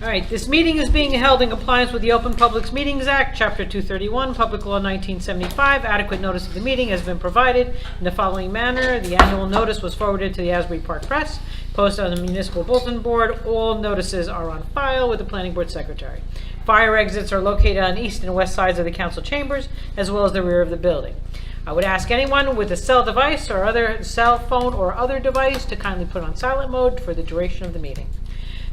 All right, this meeting is being held in compliance with the Open Public Meetings Act, Chapter 231, Public Law 1975. Adequate notice of the meeting has been provided in the following manner. The annual notice was forwarded to the Asbury Park Press, posted on the municipal bulletin board. All notices are on file with the planning board secretary. Fire exits are located on east and west sides of the council chambers, as well as the rear of the building. I would ask anyone with a cell device or other cell phone or other device to kindly put on silent mode for the duration of the meeting.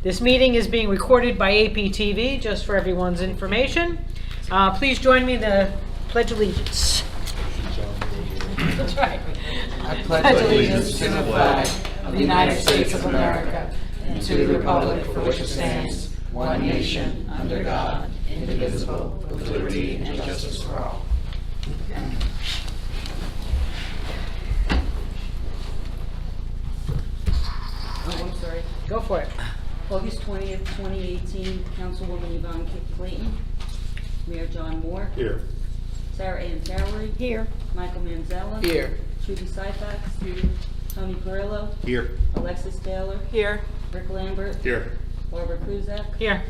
This meeting is being recorded by APTV, just for everyone's information. Please join me in the Pledge of Allegiance. That's right. I pledge allegiance to the flag of the United States of America and to the republic for which it stands, one nation, under God, indivisible, with liberty and justice for all. Oh, I'm sorry. Go for it. August 20th, 2018, Councilwoman Yvonne Clayton, Mayor John Moore. Here. Sarah Ann Towery. Here. Michael Manzella. Here. Trudy Syfax. Here. Tony Perillo. Here. Alexis Taylor. Here. Rick Lambert. Here. Barbara Kruzak. Here.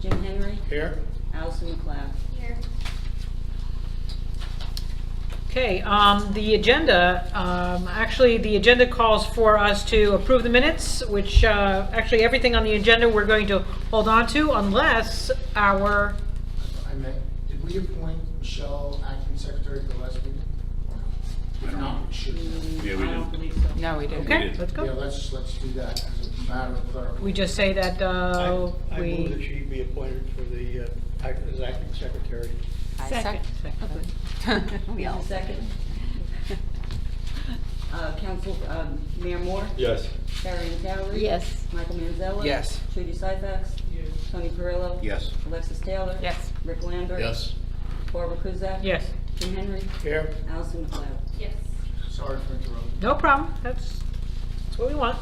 Jim Henry. Here. Allison McLeod. Here. Okay, the agenda, actually the agenda calls for us to approve the minutes, which actually everything on the agenda we're going to hold on to unless our... Did we appoint Michelle acting secretary for the last meeting? If not, we should. Yeah, we I don't did. believe so. No, we didn't. Okay, let's Yeah, go. let's do that as a matter of clarity. We just say that I move that we... she be appointed for the as acting secretary. Second. We all second. Mayor Moore. Yes. Sarah Ann Towery. Yes. Michael Manzella. Yes. Trudy Syfax. Yes. Tony Perillo. Yes. Alexis Taylor. Yes. Rick Lambert. Yes. Barbara Kruzak. Yes, Jim Henry. Here. Allison McLeod. Yes. Sorry for interrupting. no problem. That's what we want.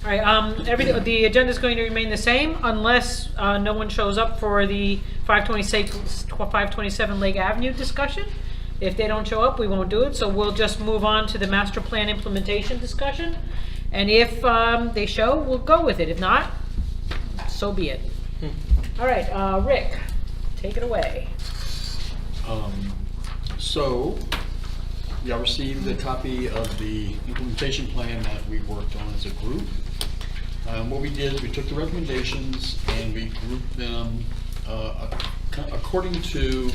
All right, the agenda is going to remain the same unless no one shows up for the 527 Lake Avenue discussion. If they don't show up, we won't do it, so we'll just move on to the master plan implementation discussion. And if they show, we'll go with it. If not, so be it. All right, Rick, take it away. So, y'all received a copy of the implementation plan that we worked on as a group. What we did is we took the recommendations and we grouped them according to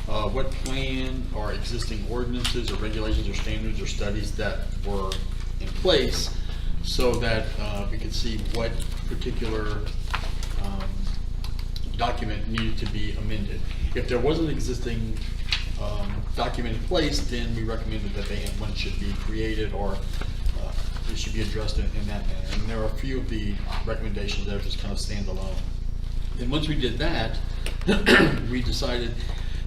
what plan or existing ordinances or regulations or standards or studies that were in place, so that we could see what particular document needed to be amended. If there was an existing document in place, then we recommended that one should be created or it should be addressed in that manner. And there are a few of the recommendations that are just kind of standalone. And once we did that, we decided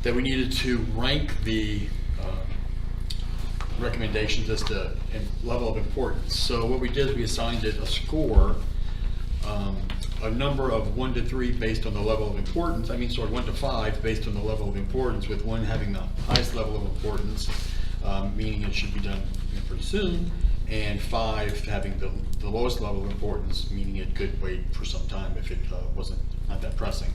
that we needed to rank the recommendations as to level of importance. So what we did is we assigned it a score, a number of 1 to 3 based on the level of importance. 1 to 5 based on the level of importance, with 1 having the highest level of importance, meaning it should be done pretty soon, and 5 having the lowest level of importance, meaning it could wait for some time if it wasn't not that pressing.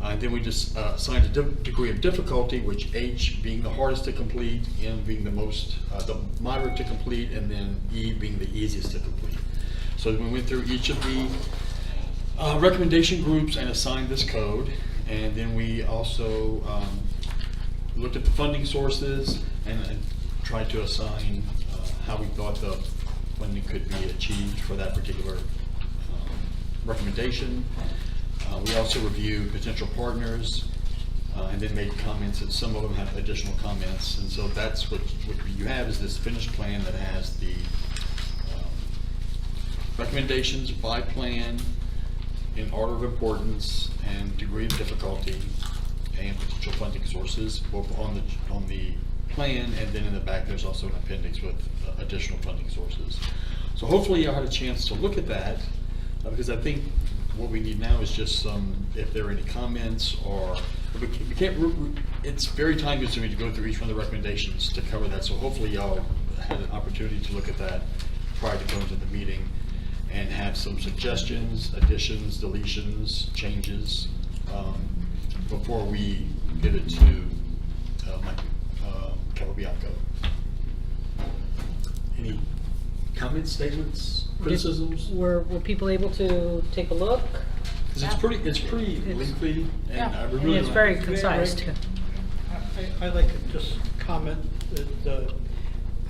And then we just assigned a degree of difficulty, which H being the hardest to complete, M being the moderate to complete, and then E being the easiest to complete. So we went through each of the recommendation groups and assigned this code, and then we also looked at the funding sources and tried to assign how we thought the funding could be achieved for that particular recommendation. We also reviewed potential partners and then made comments, and some of them have additional comments. And so that's what you have is this finished plan that has the recommendations by plan in order of importance and degree of difficulty and potential funding sources, both on the plan, and then in the back there's also an appendix with additional funding sources. So hopefully you had a chance to look at that, because I think what we need now is just if there are any comments, or we can't, it's very time consuming to go through each one of the recommendations to cover that. So hopefully y'all had an opportunity to look at that prior to going to the meeting. and have some suggestions, additions, deletions, changes, before we get it to Mike Calabianco. Any comments, statements, criticisms? Were people able to take a look? 'Cause it's pretty lengthy, and I And really it's like very it. concise, too. I'd like to just comment that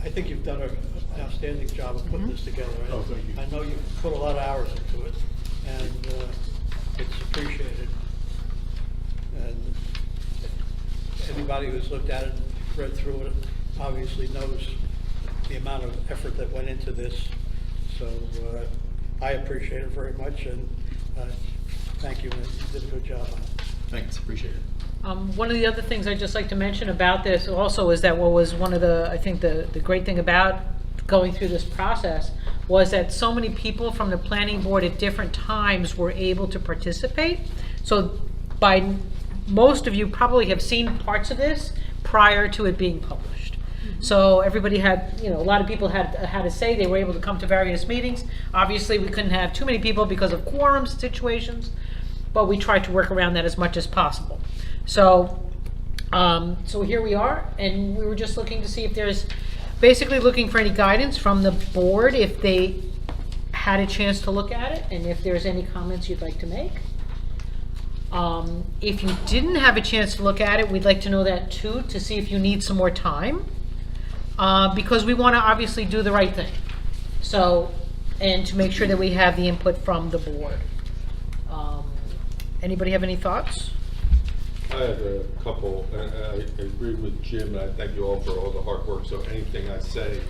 I think you've done an outstanding job of putting this together. Oh, thank you. I know you've put a lot of hours into it, and it's appreciated. And anybody who's looked at it, read through it, obviously knows the amount of effort that went into this. So I appreciate it very much, and thank you, and you did a good job on it. Thanks, appreciate it. One of the other things I'd just like to mention about this also is that what was one of the, I think the great thing about going through this process was that so many people from the planning board at different times were able to participate. So by most of you probably have seen parts of this prior to it being published. So everybody had, a lot of people had a say. They were able to come to various meetings. Obviously, we couldn't have too many people because of quorum situations, but we tried to work around that as much as possible. So, so here we are, and we were just looking to see if there's, basically looking for any guidance from the board if they had a chance to look at it, and if there's any comments you'd like to make. If you didn't have a chance to look at it, we'd like to know that too, to see if you need some more time, because we want to obviously do the right thing. So, and to make sure that we have the input from the board. Anybody have any thoughts? I have a couple, and I agree with Jim, and I thank you all for all the hard work. So anything I say,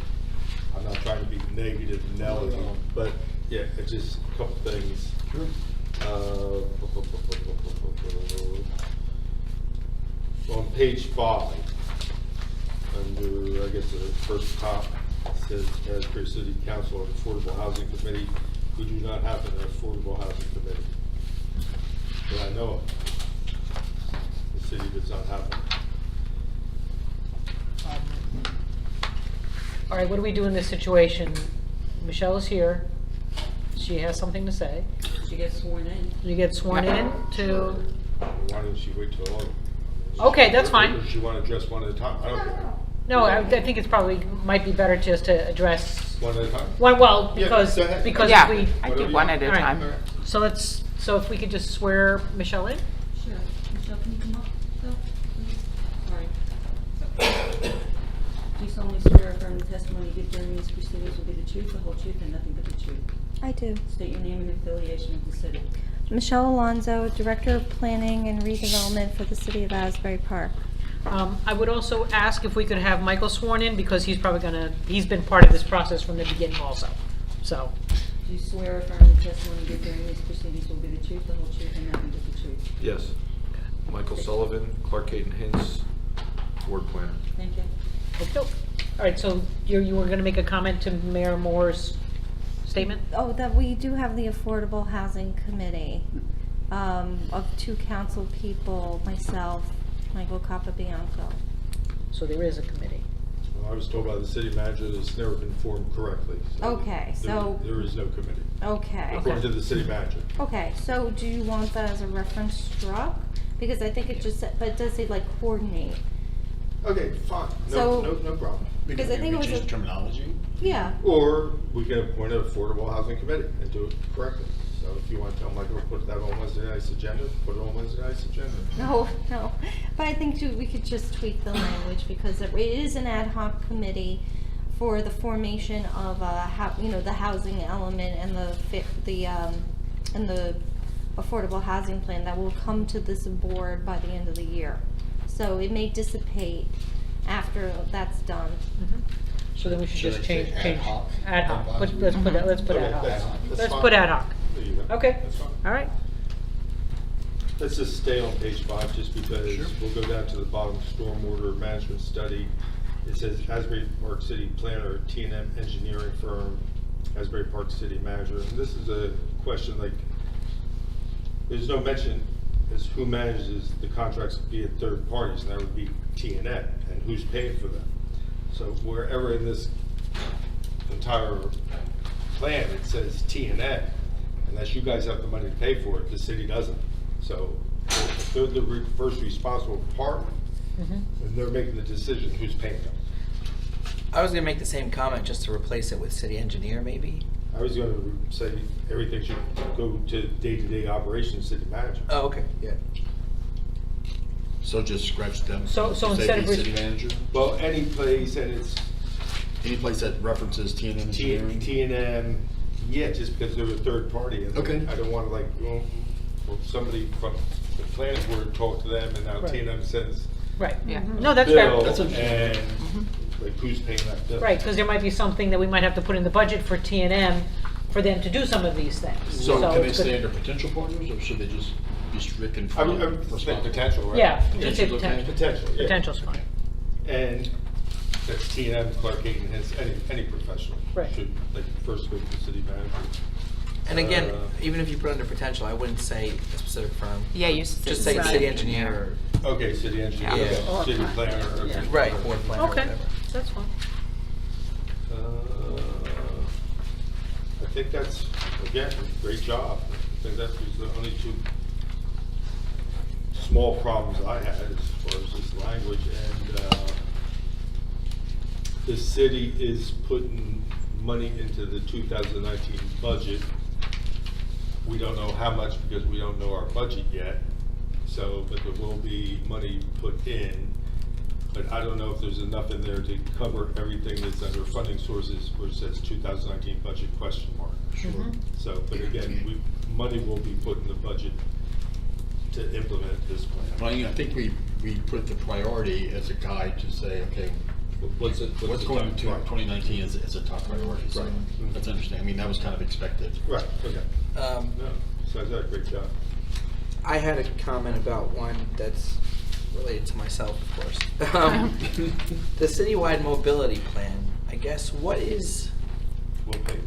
I'm not trying to be negative, Nelly, but yeah, it's just a couple things. Sure. On page 5, under, I guess, the first top, it says Asbury City Council and Affordable Housing Committee. We do not have an Affordable Housing Committee that I know of. The city does not have one. All right, what do we do in this situation? Michelle is here. She has something to say. She gets sworn in. You get sworn in to, Why don't you wait till August? Okay, that's fine. Or does she want to address one at a time? I don't care. no, I think it's probably, might be better just to address, One at a time? well, Yeah, because go ahead. we, Yeah, I Whatever do you one want. at a All right. time. so if we could just swear Michelle in? Sure. Michelle, can you come up, though? Sorry. Do you solemnly swear or affirm the testimony you give during these proceedings will be the truth, the whole truth, and nothing but the truth? I do. State your name and affiliation with the city. Michelle Alonso, Director of Planning and Redevelopment for the City of Asbury Park. I would also ask if we could have Michael sworn in, because he's probably he's been part of this process from the beginning also, so. Do you swear or affirm the testimony you give during these proceedings will be the truth, the whole truth, and nothing but the truth? Yes. Michael Sullivan, Clark Caton Hints, Ward Planner. Thank you. Okay. All right, so you were gonna make a comment to Mayor Moore's statement? Oh, that we do have the Affordable Housing Committee of 2 council people, myself, Michael Capabianco. So there is a committee. Well, I was told by the city manager that it's never been formed correctly. Okay, so- There is no committee, Okay. according to the city manager. Okay, so do you want that as a reference struck? Because I think it just said, but it does say like coordinate. Okay, fine, So- no problem. Because I think it was change a- terminology. Yeah. Or we can appoint an affordable housing committee and do it correctly. So if you want to tell Michael to put that on Wednesday night's agenda, put it on Wednesday night's agenda. No. But I think too, we could just tweak the language because it is an ad hoc committee for the formation of the housing element and the affordable housing plan that will come to this board by the end of the year. So it may dissipate after that's done. So then we should Should just I say change. ad hoc? Ad hoc. Let's put Okay, ad hoc. that's Let's fine. put ad hoc. There you go. Okay. That's fine. All right. Let's just stay on page 5 just because Sure. we'll go down to the bottom, stormwater management study. It says Asbury Park City Planner, T&M Engineering Firm, Asbury Park City Manager. And this is a question like, there's no mention as who manages the contracts via third parties, and that would be T&M, and who's paying for them. So wherever in this entire plan, it says T&M. Unless you guys have the money to pay for it, the city doesn't. So if they're the first responsible department, and they're making the decision who's paying them. I was gonna make the same comment, just to replace it with city engineer, maybe. I was gonna say everything should go to day-to-day operations, city manager. Oh, okay, yeah. So just scratch them. So Say instead of the city manager, Well, any place, and it's any place that references T&M engineering. T&M, yeah, just because they're a third party. And Okay. I don't want to well, somebody from the planning board talk to them, and now Right. T&M sends Right, yeah. No, that's fair. bill, That's and understandable. like who's paying that bill? Right, because there might be something that we might have to put in the budget for T&M for them to do some of these things. So can they it's good- stay under potential partners, or should they just be stricken I from? mean, I'm saying potential, right? Yeah, just say Potential's okay? potential. Potential, yeah. Potential's fine. And that's T&M, Clark Hayden, has any professional. Right. Should, like, first go to the city manager. And again, Uh, even if you put under potential, I wouldn't say a specific firm. Yeah, you said Just say city engineer Okay, city engineer, Yeah. okay, city planner. Yeah. okay. or, right, or planner, or Okay, whatever. that's fine. I think that's, again, a great job. I think that was the only two small problems I had as far as this language. And the city is putting money into the 2019 budget. We don't know how much because we don't know our budget yet. So, but there will be money put in. But I don't know if there's enough in there to cover everything that's under funding sources where it says 2019 budget question mark. Sure. So, but again, money will be put in the budget to implement this plan. Well, I think we put the priority as a guide to say, okay, What's what's going into Right. 2019 is a top priority. So Right. that's interesting. I mean, that was kind of expected. Right, okay. Um, No, so I did a great job. I had a comment about one that's related to myself, of course. The citywide mobility plan, I guess, what is What page?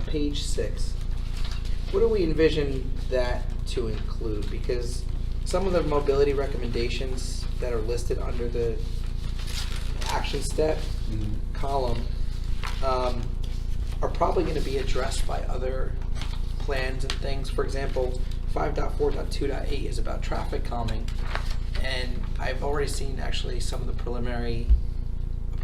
page 6? What do we envision that to include? Because some of the mobility recommendations that are listed under the action step column are probably going to be addressed by other plans and things. For example, 5.4.2.8 is about traffic calming, and I've already seen actually some of the preliminary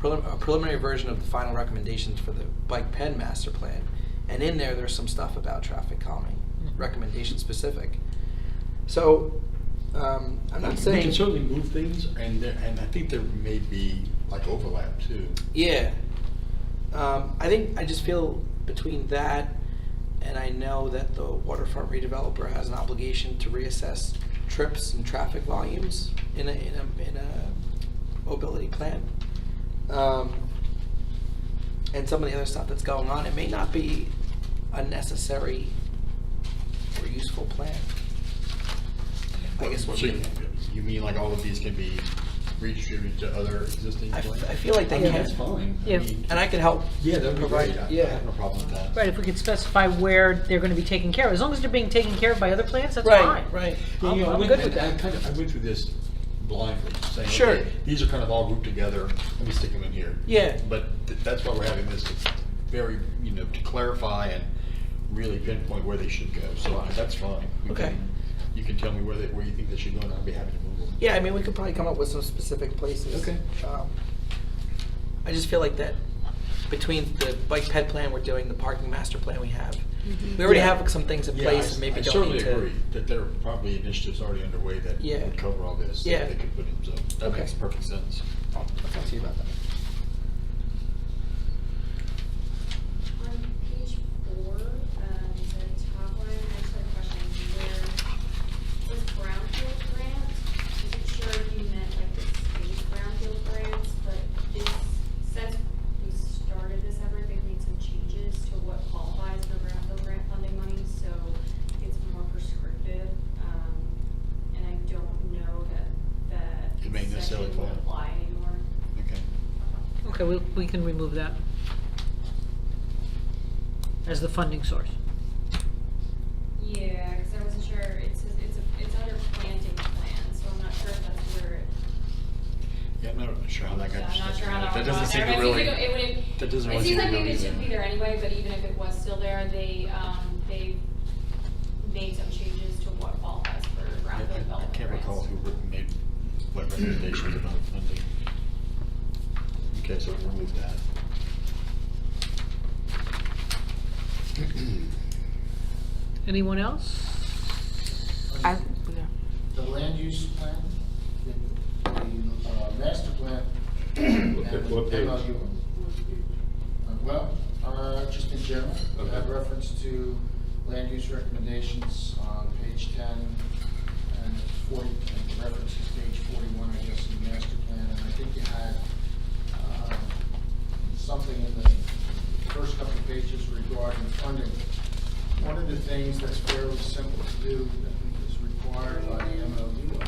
version of the final recommendations for the bike pen master plan, and in there's some stuff about traffic calming, recommendation specific. So I'm not We saying can certainly move things, and I think there may be like overlap too. yeah. I just feel between that and I know that the waterfront redeveloper has an obligation to reassess trips and traffic volumes in a mobility plan. And some of the other stuff that's going on, it may not be a necessary or useful plan. I guess what So you mean like all of these can be redistributed to other existing I plans? feel like they I mean, can. that's fine. I Yeah. mean, And I could help. yeah, that would be provide- great. I yeah. have no problem with that. Right, if we could specify where they're gonna be taken care of, as long as they're being taken care of by other plans, that's Right, fine. right. Yeah, I'm I went- good with that. I went through this blindly, saying, Sure. okay, these are kind of all grouped together, let me stick them in here. Yeah. But that's why we're having this, it's very, to clarify and really pinpoint where they should go, so that's fine. We Okay. can- You can tell me where you think they should go, and I'll be happy to move them. Yeah, I mean, we could probably come up with some specific places. Okay. I just feel like that between the bike ped plan we're doing, the parking master plan we have, we already Yeah. have some things in Yeah, place and maybe I don't certainly need to. agree that there are probably initiatives already underway that Yeah. would cover all this. that Yeah. They could put in, so that Okay. makes perfect sense. I'll talk to you about that. On page 4, the top line, I just had a question where this brownfield grant, I wasn't sure if you meant like the state brownfield grants, but this, since we started this effort, they've made some changes to what qualifies for brownfield grant funding money, so it's more prescriptive, and I don't know that It may necessarily section will apply. apply anymore. Okay. Okay, we can remove that as the funding source. Yeah, because I wasn't sure, it's under planting plan, so I'm not sure if that's where it. Yeah, I'm not sure how that got. Yeah, I'm not sure how that That doesn't on seem there. to It seems really- like it wouldn't- that doesn't really It seems seem like to go maybe it either. shouldn't be there anyway, but even if it was still there, they made some changes to what qualifies for I brownfield development can't recall grants. who made what recommendations about funding. Okay, so we'll remove that. Anyone else? The land use plan, the master plan. and What the page? MLU. Well, just in general, I have Okay. reference to land use recommendations on page 10 and 40, and reference to page 41, I guess, in the master plan. And I think you had something in the first couple of pages regarding funding. One of the things that's fairly simple to do that is required by the MLU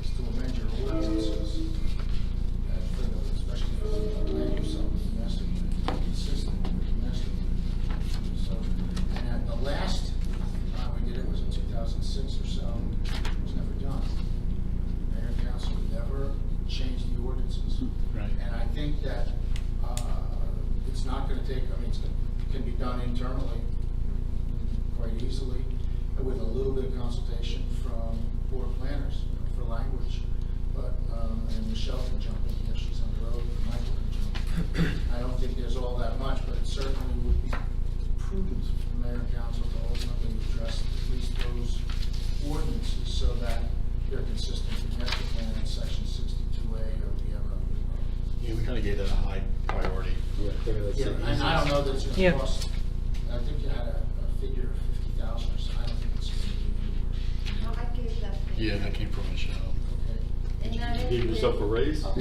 is to amend your ordinances, especially for the land use of the master plan, consistent with the master plan. So, and at the last time we did it was in 2006 or so, it was never done. Mayor and council would never change the ordinances. Right. And I think that it's not going to take, I mean, it can be done internally quite easily with a little bit of consultation from board planners for language. But, and Michelle can jump in here, she's on the road, and Michael can jump in. I don't think there's all that much, but it certainly would be prudent for mayor and council to ultimately address at least those ordinances so that they're consistent with master plan in section 62A of the MLU. Yeah, we kind of gave that a high priority. Yeah, I think that's Yeah, the and I don't know that it's going to Yeah. cost, I think you had a figure of 50,000 or so, I don't think it's going to be anywhere. No, I gave that. Yeah, that came from Michelle. Okay. And that You gave yourself a raise? No,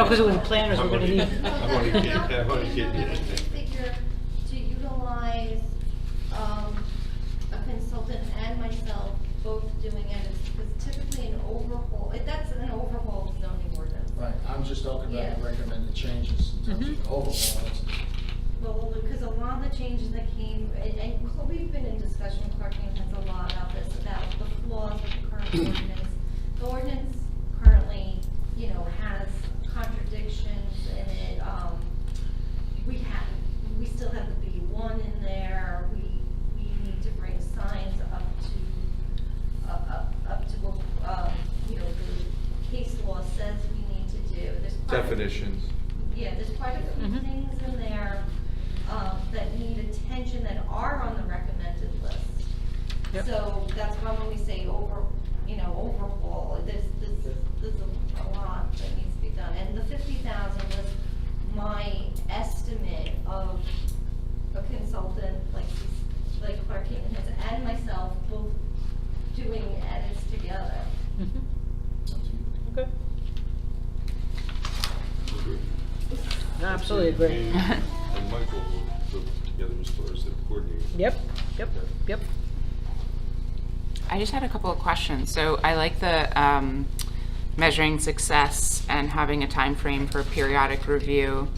because it was planners we're gonna need. I'm only kidding, I'm only kidding. I figure to utilize, a consultant and myself both doing it, because typically an overhaul, that's an overhaul of zoning ordinance. Right, I'm just talking about Yeah. the recommended changes in terms of the overall. That's- Well, because a lot of the changes that came, and we've been in discussion, Clark Kane has a lot about this, about the flaws with the current ordinance. The ordinance currently, has contradictions in it. We still have the B1 in there. We need to bring signs up to what, the case law says we need to do. There's quite a- Definitions. Yeah, there's quite a few Mhm. things in there that need attention that are on the recommended list. Yep. So that's why when we say overhaul, there's a lot that needs to be done. And the 50,000 was my estimate of a consultant like Clark Kane and myself both doing edits together. Mhm. up to you. Okay. No, absolutely agree. And Michael will go together as far as the coordinating. Yep. I just had a couple of questions. So I like the measuring success and having a time frame for periodic review.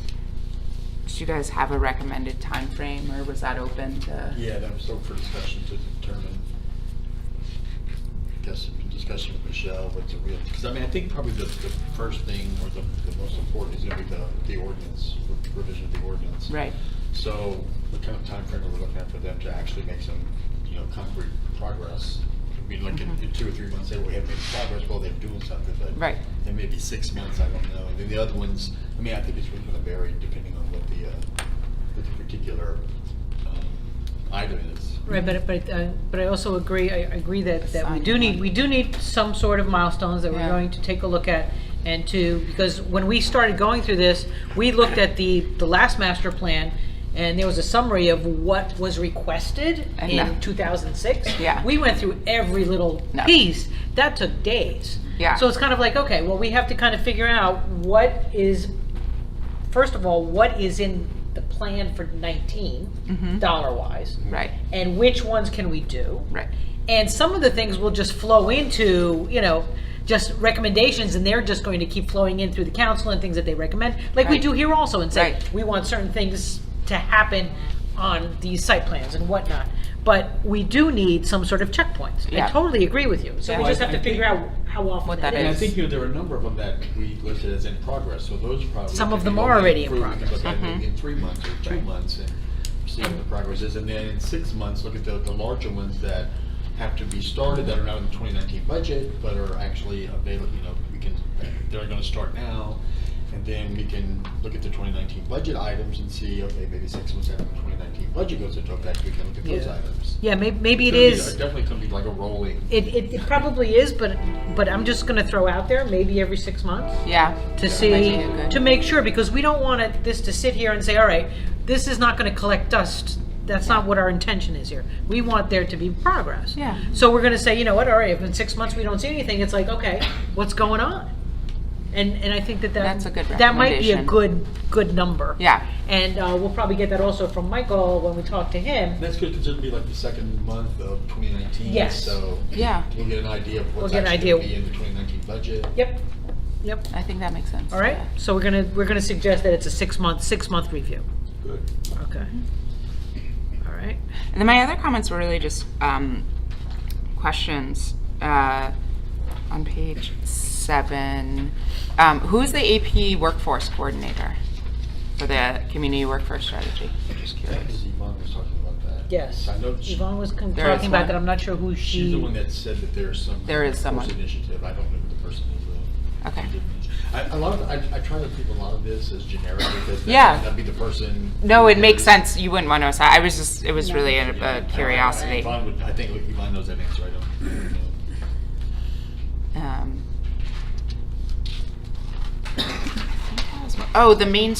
Did you guys have a recommended time frame, or was that open to? Yeah, that was open for discussion to determine, I guess, in discussion with Michelle, what's a real, because I think probably the first thing or the most important is going to be the ordinance, revision of the ordinance. Right. So what kind of timeframe are we looking at for them to actually make some, concrete progress? I mean, like in 2 or 3 months, say, well, we haven't made progress, well, they're doing something, but Right. it may be 6 months, I don't know. And then the other ones, I think it's really going to vary depending on what the particular item is. Right, but I also agree, I agree that we do need some sort of milestones that we're Yeah. going to take a look at, and because when we started going through this, we looked at the last master plan, and there was a summary of what was requested And in no. 2006. Yeah. We went through every little No. piece. That took days. Yeah. So it's kind of like, okay, well, we have to kind of figure out first of all, what is in the plan for 19, Mhm. dollar-wise. Right. And which ones can we do? Right. And some of the things will just flow into, just recommendations, and they're just going to keep flowing in through the council and things that they recommend, like we Right. do here also, and say, Right. we want certain things to happen on these site plans and whatnot. But we do need some sort of checkpoints. I Yeah. totally agree with you. So we Yeah. just have to figure out how often What that that And I is. think, there are a number of them that we listed as in progress, so those probably. Some of can them be are already in improved. We can progress. look at it maybe in 3 months or 2 Right. months and see what the progress is. And then in 6 months, look at the larger ones that have to be started, that are not in the 2019 budget, but are actually available, they're gonna start now. And then we can look at the 2019 budget items and see, okay, maybe 6 months after the 2019 budget goes into effect, we can look at those Yeah. items. Yeah, maybe it It's gonna be- is. Definitely gonna be like a rolling. It probably is, but I'm just gonna throw out there, maybe every 6 months. Yeah. To Might see, be a good- to make sure, because we don't want this to sit here and say, all right, this is not gonna collect dust. That's not what our intention is here. We want there to be progress. Yeah. So we're gonna say, you know what, all right, if in 6 months we don't see anything, it's like, okay, what's going on? And I think That's a good that might be a recommendation. good number. Yeah. And we'll probably get that also from Michael when we talk to him. That's good, because it'll be like the second month of 2019. Yes. So Yeah. we'll get an idea of We'll what's get an actually going to idea. be in the 2019 budget. Yep. I think that makes sense. All right. Yeah. So we're gonna suggest that it's a 6-month review. Good. Okay. All right. And then my other comments were really just questions. On page 7, who's the AP workforce coordinator for the community workforce strategy? I'm just That curious. is Yvonne was talking about that. Yes. I know Yvonne was There is talking about one. that. I'm not sure who she's the one she. that said that there's some. There is someone. workforce initiative. I don't know who the person is though. Okay. She did mention- I try to keep a lot of this as generic because Yeah. that might be the person. No, who it makes is- sense. You wouldn't want to assign. It was really a curiosity. I think Yvonne knows that answer. I don't know. The Main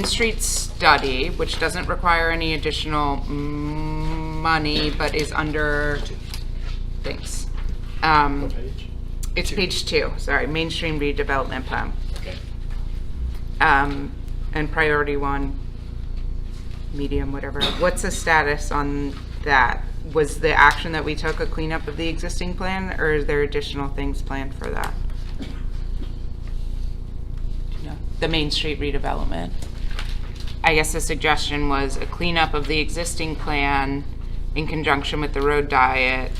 Street study, which doesn't require any additional money, but is under, thanks. What page? It's page 2, sorry, Mainstream Redevelopment Plan. Okay. And priority 1, medium, whatever. What's the status on that? Was the action that we took a cleanup of the existing plan, or is there additional things planned for that? No. The Main Street redevelopment. I guess the suggestion was a cleanup of the existing plan in conjunction with the road diet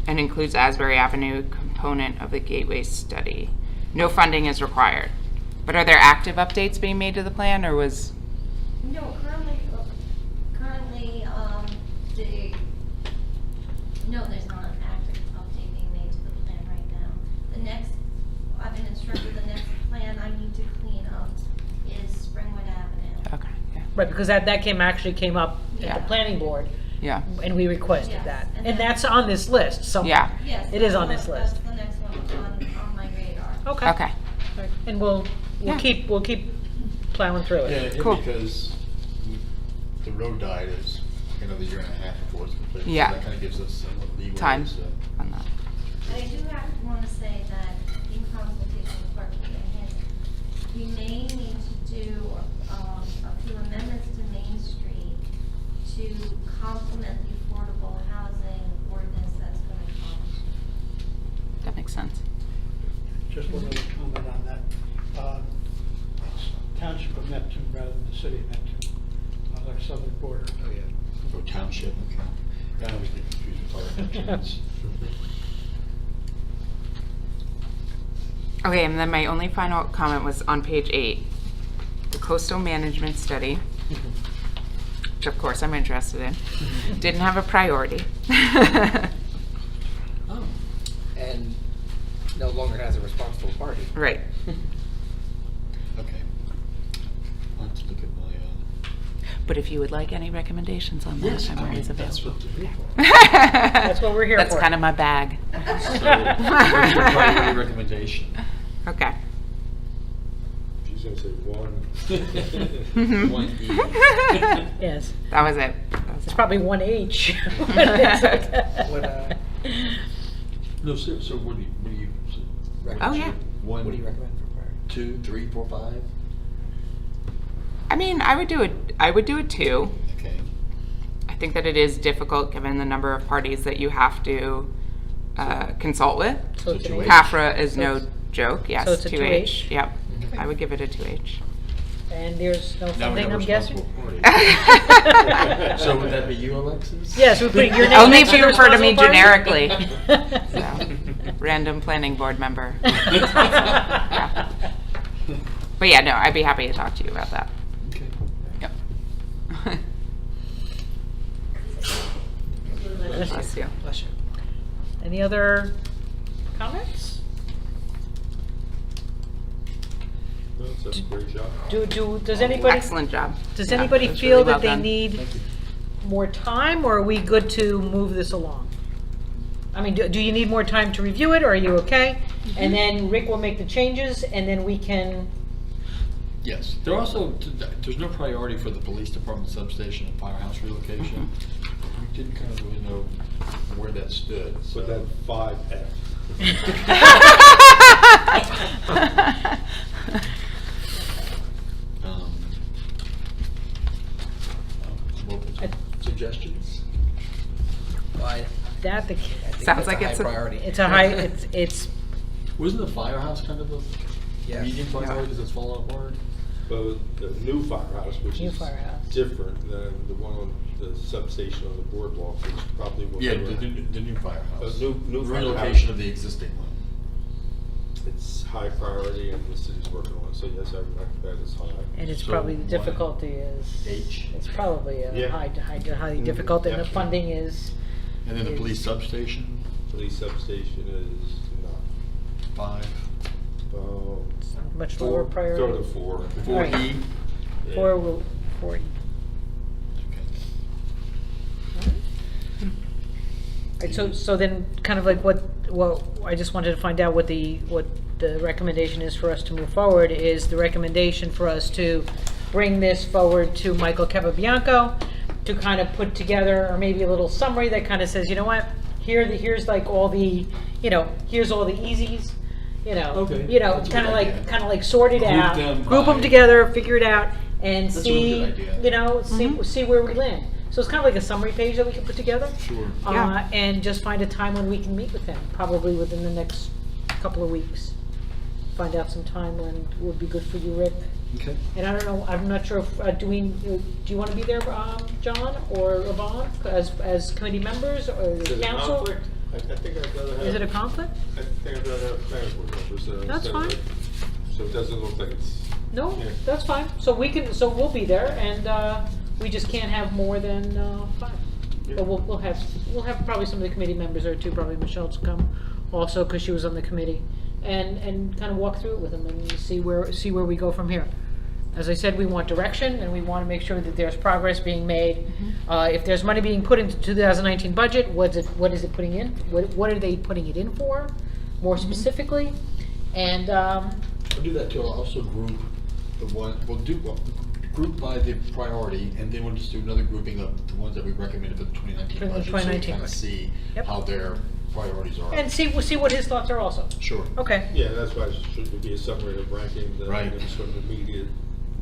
and includes Asbury Avenue component of the Gateway study. No funding is required. But are there active updates being made to the plan, or was? No, currently, no, there's not an active update being made to the plan right now. I've been instructed the next plan I need to clean up is Springwood Avenue. Okay, yeah. Right, because that actually came up at Yeah. the planning board, Yeah. and we requested Yes, that. and And then- that's on this list somewhere. Yeah. Yes. It is that's on this the- list. That's the next one on my radar. Okay. Okay. And we'll Yeah. keep plowing through Yeah, it. and Cool. because the road diet is another year and a half before it's complete. so Yeah. That kind of gives us some leeway. Time so. on that. I do want to say that in consultation with Clark and we may need to do a few amendments to Main Street to complement the affordable housing ordinance that's going to come. That makes sense. Just one other comment on that. It's Township of Neptune rather than the City of Neptune on our southern border. Oh, yeah. Oh, township, okay. Yeah, I always get confused with our towns. Okay, and then my only final comment was on page 8, the coastal management study, which of course I'm interested in, didn't have a priority. Oh. And no longer has a responsible party. Right. Okay. I'll have to look at my, But if you would like any recommendations on that, I'm always that's available. what the people. That's what we're here That's for. kind of my bag. So, what's your priority recommendation? Okay. She's gonna say 1. Mhm. 1E. Yes. That was it. It's probably 1H. What, No, so what do you? Oh, yeah. One, what do you recommend for priority? 2, 3, 4, 5? I mean, I would do a 2. Okay. I think that it is difficult given the number of parties that you have to consult with. So it's an 2H. H. CAFRA is So no it's- joke, yes, so it's a 2H. 2H? Yep, I would give it a 2H. And there's no Now we funding, have I'm guessing? responsible parties. So would that be you, Alexis? Yes, we're putting your name Only next if to you the refer to me responsible party? generically. So, random planning board member. Yeah. But yeah, no, I'd be happy to talk to you about that. Okay. Yep. Bless you. Bless you. Any other comments? That's a great job. Does anybody? Excellent job. Does Yeah, anybody it was feel really that well they done. need more time, or are we good to move this along? I mean, do you need more time to review it, or are you okay? And then Rick will make the changes, and then we can, Yes. There also, there's no priority for the police department substation and firehouse relocation. We didn't kind of really know where that stood. So that 5F. I'm open to suggestions. that, the, Sounds like it's a priority. it's a high, it's, Wasn't the firehouse kind of a Yes. medium priority because it's falling apart? But the new firehouse, which New is firehouse. different than the one on the substation on the boardwalk, which probably will. Yeah, the new firehouse. New Relocation firehouse. of the existing one. It's high priority and the city's working on it, so yes, I would recommend it's high. and it's So probably, the one difficulty is, H. it's probably a Yeah. highly difficult, and the Yeah. funding is, And then the police substation, Police substation is not, 5. much lower priority. Go to 4. 4E. Yeah. Four. Right, so then, kind of like well, I just wanted to find out what the recommendation is for us to move forward. Is the recommendation for us to bring this forward to Michael Capabianco to kind of put together, or maybe a little summary that kind of says, you know what, here's like all the, here's all the easies, Okay, that's a kind good idea. of like sort it Group out, them group them by- together, figure it out, and That's a see, really good idea. see where we land. So it's kind of like a summary page that we can put together. Sure. Yeah. And just find a time when we can meet with him, probably within the next couple of weeks. Find out some time when would be good for you, Rick. Okay. And I don't know, I'm not sure if, do you want to be there, John or Yvonne, as committee members or Is it a council? conflict? I think I'd rather have. Is it a conflict? I think I'd rather have planning board members. That's instead of fine. like- So it doesn't look like it's. No, Yeah. that's fine. So we'll be there, and we just can't have more than 5. But we'll have probably some of the committee members there too. Probably Michelle's come also because she was on the committee, and kind of walk through it with them and see where we go from here. As I said, we want direction, and we want to make sure that there's progress being made. If there's money being put into 2019 budget, what is it putting in? What are they putting it in for, more specifically? And We'll do that too. I'll also group the one, group by the priority, and then we'll just do another grouping of the ones that we recommended for the 2019 For the budget. 2019 So we kind of budget. see Yep. how their priorities are. and we'll see what his thoughts are also. Sure. Okay. Yeah, that's why it should be a summary of ranking the Right. items from the immediate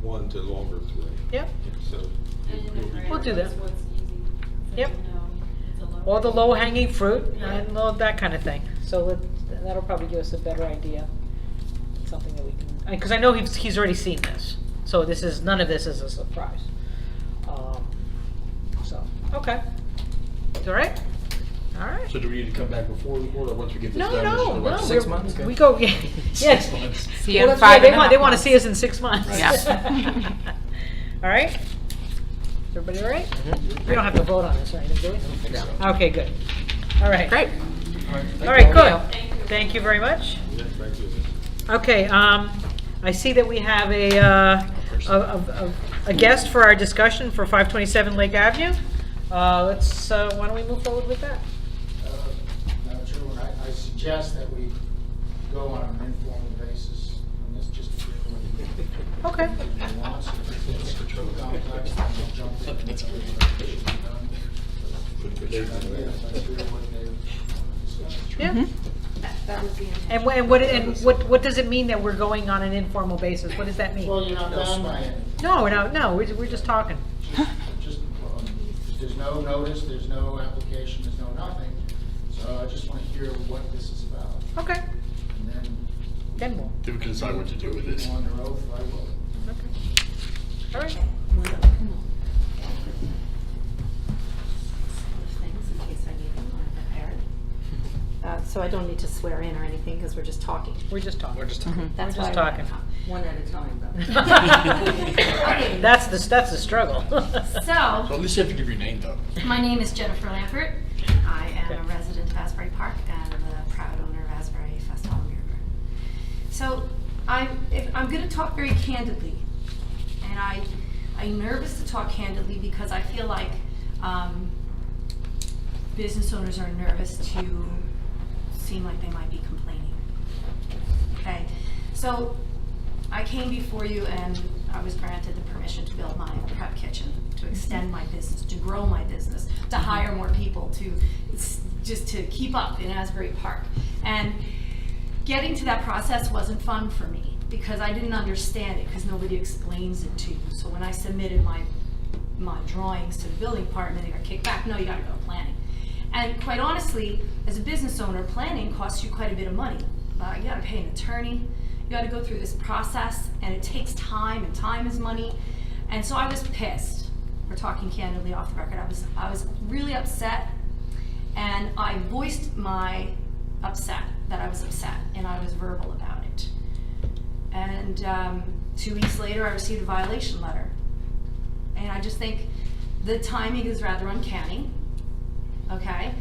1 to longer 3. Yep. So. We'll do that. What's easy. So Yep. it's a low All the rate. low-hanging fruit and all that kind of thing. So that'll probably give us a better idea. Something that we can, because I know he's already seen this. So none of this is a surprise. So, okay. All right? All right. So do we need to come back before the board, or once we get this No, done? no, we're just no. gonna- 6 months? We go, yeah, yes. 6 months. See you Well, in that's right. 5.5 They want to months. see us in 6 months. Yeah. All right? Everybody all right? We don't have to vote on this, right? Do we? No. Okay, good. All right. Great. All right, good. Thank you very much. Yeah, thank you. Okay, I see that we have a guest for our discussion for 527 Lake Avenue. Why don't we move forward with that? Madam Chairman, I suggest that we go on an informal basis on this, just to hear what Okay. he wants. If it's too complex, then we'll jump in and tell you what should be done. But, yeah, let's hear what they've discussed. Yeah. That was the intention. And what does it mean that we're going on an informal basis? What does that mean? Well, you're not bound by it. No, we're just talking. Just, there's no notice, there's no application, there's no nothing. So I just want to hear what this is about. Okay, And then then we'll. Then we can decide what to do with this. Go under oath, I will. All right. Things in case I need them, I'm prepared. So I don't need to swear in or anything, because we're just talking. We're just talking. That's We're why just I talking. One at a time, though. Okay. That's the struggle. So So, at least you have to give your name though. my name is Jennifer Lampert. I am a resident of Asbury Park and the proud owner of Asbury Festival Beer Garden. So, I'm going to talk very candidly, and I'm nervous to talk candidly because I feel like business owners are nervous to seem like they might be complaining. Okay, so I came before you and I was granted the permission to build my prep kitchen, to extend my business, to grow my business, to hire more people, just to keep up in Asbury Park. And getting to that process wasn't fun for me because I didn't understand it, because nobody explains it to you. So when I submitted my drawings to the building department, they got kicked back. No, you gotta go to planning. And quite honestly, as a business owner, planning costs you quite a bit of money. You gotta pay an attorney, you gotta go through this process, and it takes time, and time is money. And so I was pissed. We're talking candidly off the record. I was really upset, and I voiced my upset, that I was upset, and I was verbal about it. And 2 weeks later, I received a violation letter. And I just think the timing is rather uncanny. Okay,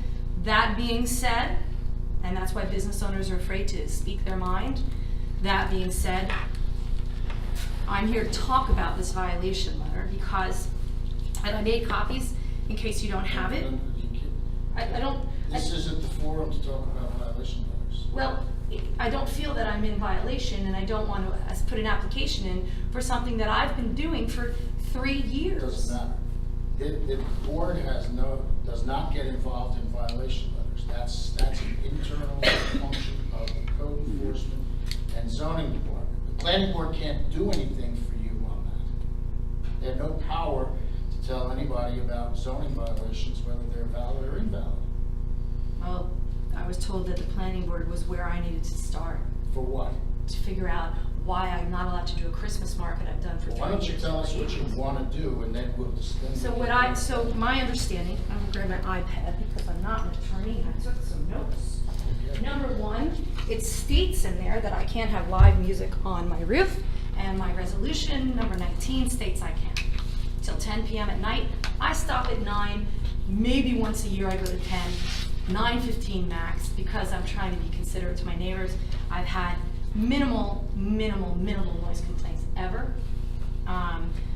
that being said, and that's why business owners are afraid to speak their mind. That being said, I'm here to talk about this violation letter because, and I made copies in case you don't have it. I don't. This isn't the forum to talk about violation letters. Well, I don't feel that I'm in violation, and I don't want to put an application in for something that I've been doing for 3 years. Doesn't matter. The board does not get involved in violation letters. That's an internal function of the code enforcement and zoning department. The planning board can't do anything for you on that. They have no power to tell anybody about zoning violations, whether they're valid or invalid. Well, I was told that the planning board was where I needed to start For what? to figure out why I'm not allowed to do a Christmas market I've done for 3 years. Why don't you tell us what you want to do, and then we'll discuss. So my understanding, I'm gonna grab my iPad because I'm not an attorney and I took some notes. Number one, it states in there that I can't have live music on my roof, and my resolution, number 19, states I can. Till 10 p.m. at night. I stop at 9, maybe once a year I go to 10, 9:15 max, because I'm trying to be considerate to my neighbors. I've had minimal noise complaints ever.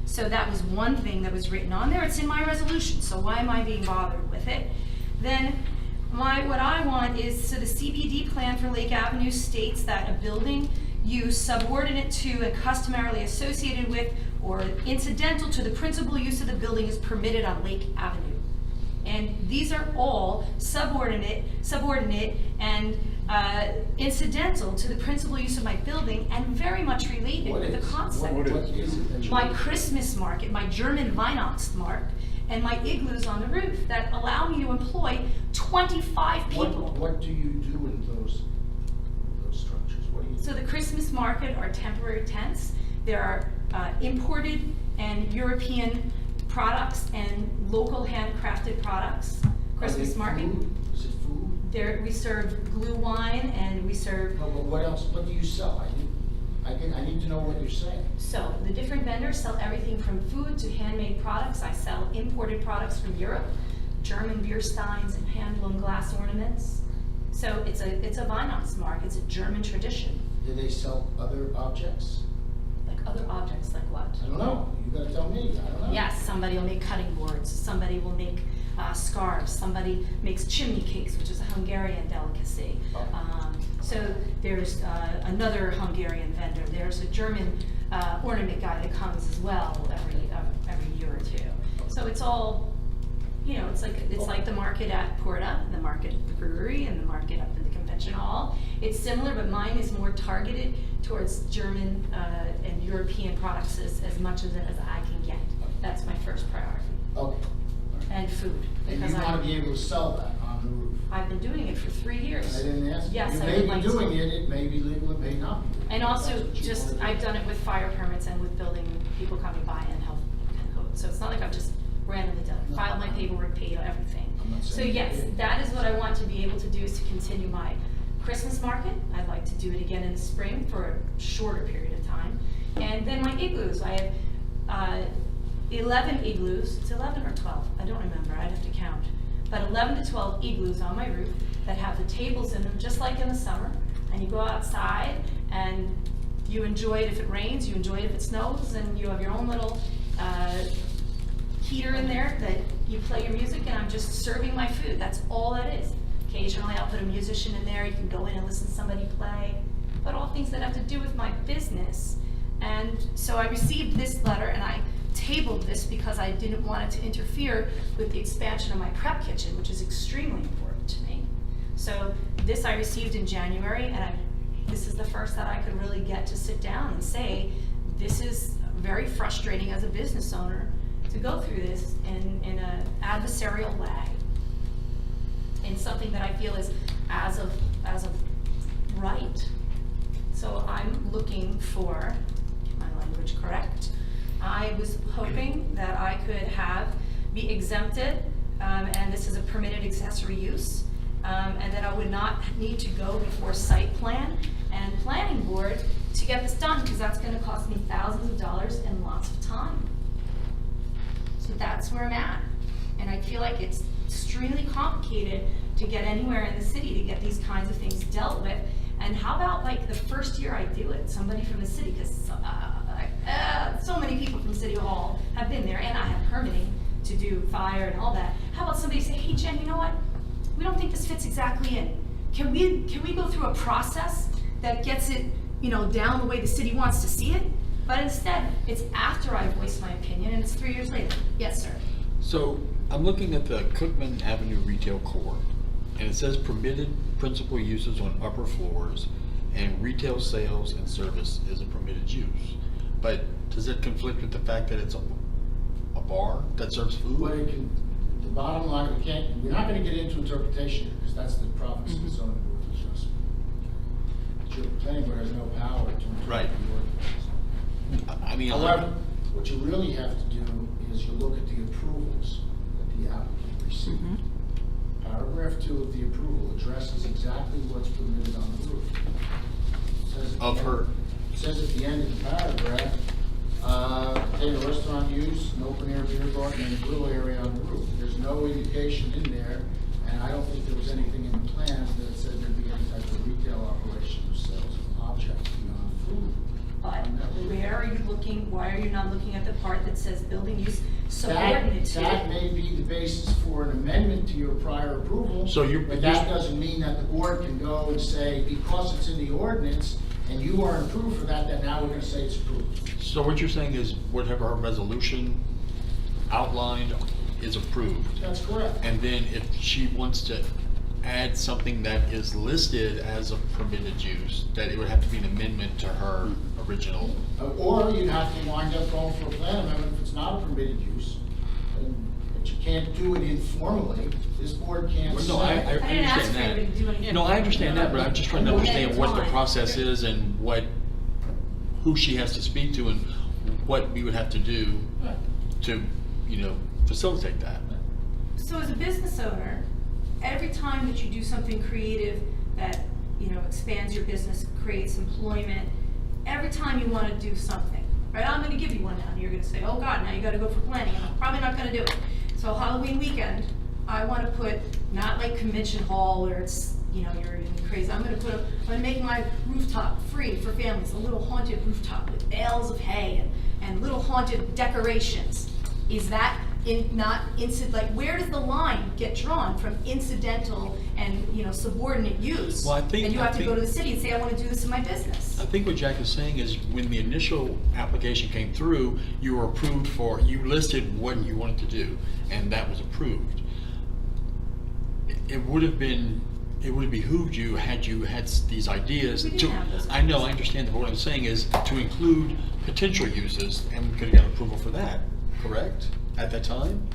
So that was one thing that was written on there. It's in my resolution, so why am I being bothered with it? Then what I want is, so the CBD plan for Lake Avenue states that a building use subordinate to and customarily associated with or incidental to the principal use of the building is permitted on Lake Avenue. And these are all subordinate and incidental to the principal use of my building and very much related with the concept. What is it? My Christmas market, my German Weihnachtsmarkt, and my igloos on the roof that allow me to employ 25 people. What do you do in those structures? What do you do? So the Christmas market are temporary tents. There are imported and European products and local handcrafted products. Christmas market. Food? Is it food? There we serve glue wine and we serve. No, but what else? What do you sell? I need to know what you're saying. So the different vendors sell everything from food to handmade products. I sell imported products from Europe, German beer steins and hand-blown glass ornaments. So it's a Weihnachtsmarkt. It's a German tradition. Do they sell other objects? Like other objects, like what? I don't know. You gotta tell me. I don't know. Yes, somebody will make cutting boards. Somebody will make scarves. Somebody makes chimney cakes, which is a Hungarian delicacy. So there's another Hungarian vendor. There's a German ornament guy that comes as well every year or two. So it's all, it's like the market at Porta, the market at the brewery, and the market up in the convention hall. It's similar, but mine is more targeted towards German and European products as much as I can get. That's my first priority. Okay. And food. And Because you want to be able to sell that on the roof? I've been doing it for 3 years. I didn't ask. Yes, You I may would like be to. doing it, it may be legal, it may not be. And also, That's what you wanna do. I've done it with fire permits and with building people coming by and help code. So it's not like I've just randomly done it, filed my paperwork, paid everything. I'm not So saying you yes, did. that is what I want to be able to do, is to continue my Christmas market. I'd like to do it again in the spring for a shorter period of time. And then my igloos, I have 11 igloos, it's 11 or 12, I don't remember, I'd have to count. But 11 to 12 igloos on my roof that have the tables in them, just like in the summer. And you go outside and you enjoy it if it rains, you enjoy it if it snows, and you have your own little heater in there that you play your music, and I'm just serving my food. That's all that is. Occasionally I'll put a musician in there, you can go in and listen to somebody play, but all things that have to do with my business. And so I received this letter, and I tabled this because I didn't want it to interfere with the expansion of my prep kitchen, which is extremely important to me. So this I received in January, and this is the first that I could really get to sit down and say, this is very frustrating as a business owner to go through this in an adversarial way, in something that I feel is as of right. So I'm looking for, get my language correct, I was hoping that I could be exempted, and this is a permitted accessory use, and that I would not need to go before site plan and planning board to get this done, because that's gonna cost me thousands of dollars and lots of time. So that's where I'm at. And I feel like it's extremely complicated to get anywhere in the city to get these kinds of things dealt with. And how about like the first year I do it, somebody from the city, because so many people from City Hall have been there, and I have permitting to do fire and all that. How about somebody say, hey Jen, you know what? We don't think this fits exactly in. Can we go through a process that gets it, down the way the city wants to see it? But instead, it's after I voice my opinion, and it's 3 years later. Yes, sir. So I'm looking at the Cookman Avenue Retail Core, and it says permitted principal uses on upper floors, and retail sales and service is a permitted use. But does it conflict with the fact that it's a bar that serves food? But the bottom line, we're not gonna get into interpretation here, because that's the province of the zoning board of adjustment. But your planning board has no power to interpret Right. the ordinance. I mean, However, what you really have to do is you look at the approvals that the applicant received. Paragraph 2 of the approval addresses exactly what's permitted on the roof. It says at the Of end- her. It says at the end of the paragraph, contain a restaurant use, an open air beer garden, and a grill area on the roof. There's no indication in there, and I don't think there was anything in the plans that said there'd be any type of retail operation or sales of objects beyond food. But where are you looking, why are you not looking at the part that says building use subordinate to? That may be the basis for an amendment to your prior approval. So But that doesn't mean that the board can go and say, because it's in the ordinance, and you aren't approved for that, then now we're gonna say it's approved. So what you're saying is whatever our resolution outlined is approved. That's correct. And then if she wants to add something that is listed as a permitted use, that it would have to be an amendment to her original. Or you'd have to wind up going for a plan amendment if it's not a permitted use. But you can't do it informally. This board can't Well, say. no, I didn't ask understand for anybody to do that. anything. No, I understand that, but I'm just trying to understand what the Time. process is and who she has to speak to and what we would have to do to, facilitate that. So as a business owner, every time that you do something creative that, expands your business, creates employment, every time you want to do something, right? I'm going to give you one now, and you're going to say, oh God, now you got to go for planning, and I'm probably not going to do it. So Halloween weekend, I want to put, not like convention hall where it's, you're crazy. I'm going to make my rooftop free for families, a little haunted rooftop with bales of hay and little haunted decorations. Is that where does the line get drawn from incidental and, subordinate use? Well, And you have to go to the city and say, I want to do this in my business. I think what Jack is saying is when the initial application came through, you were approved you listed what you wanted to do, and that was approved. It would have behooved you had you had these ideas. We didn't have those I know, I understand, but what I'm saying is to include potential uses, and we could have got approval for that, correct? At that time?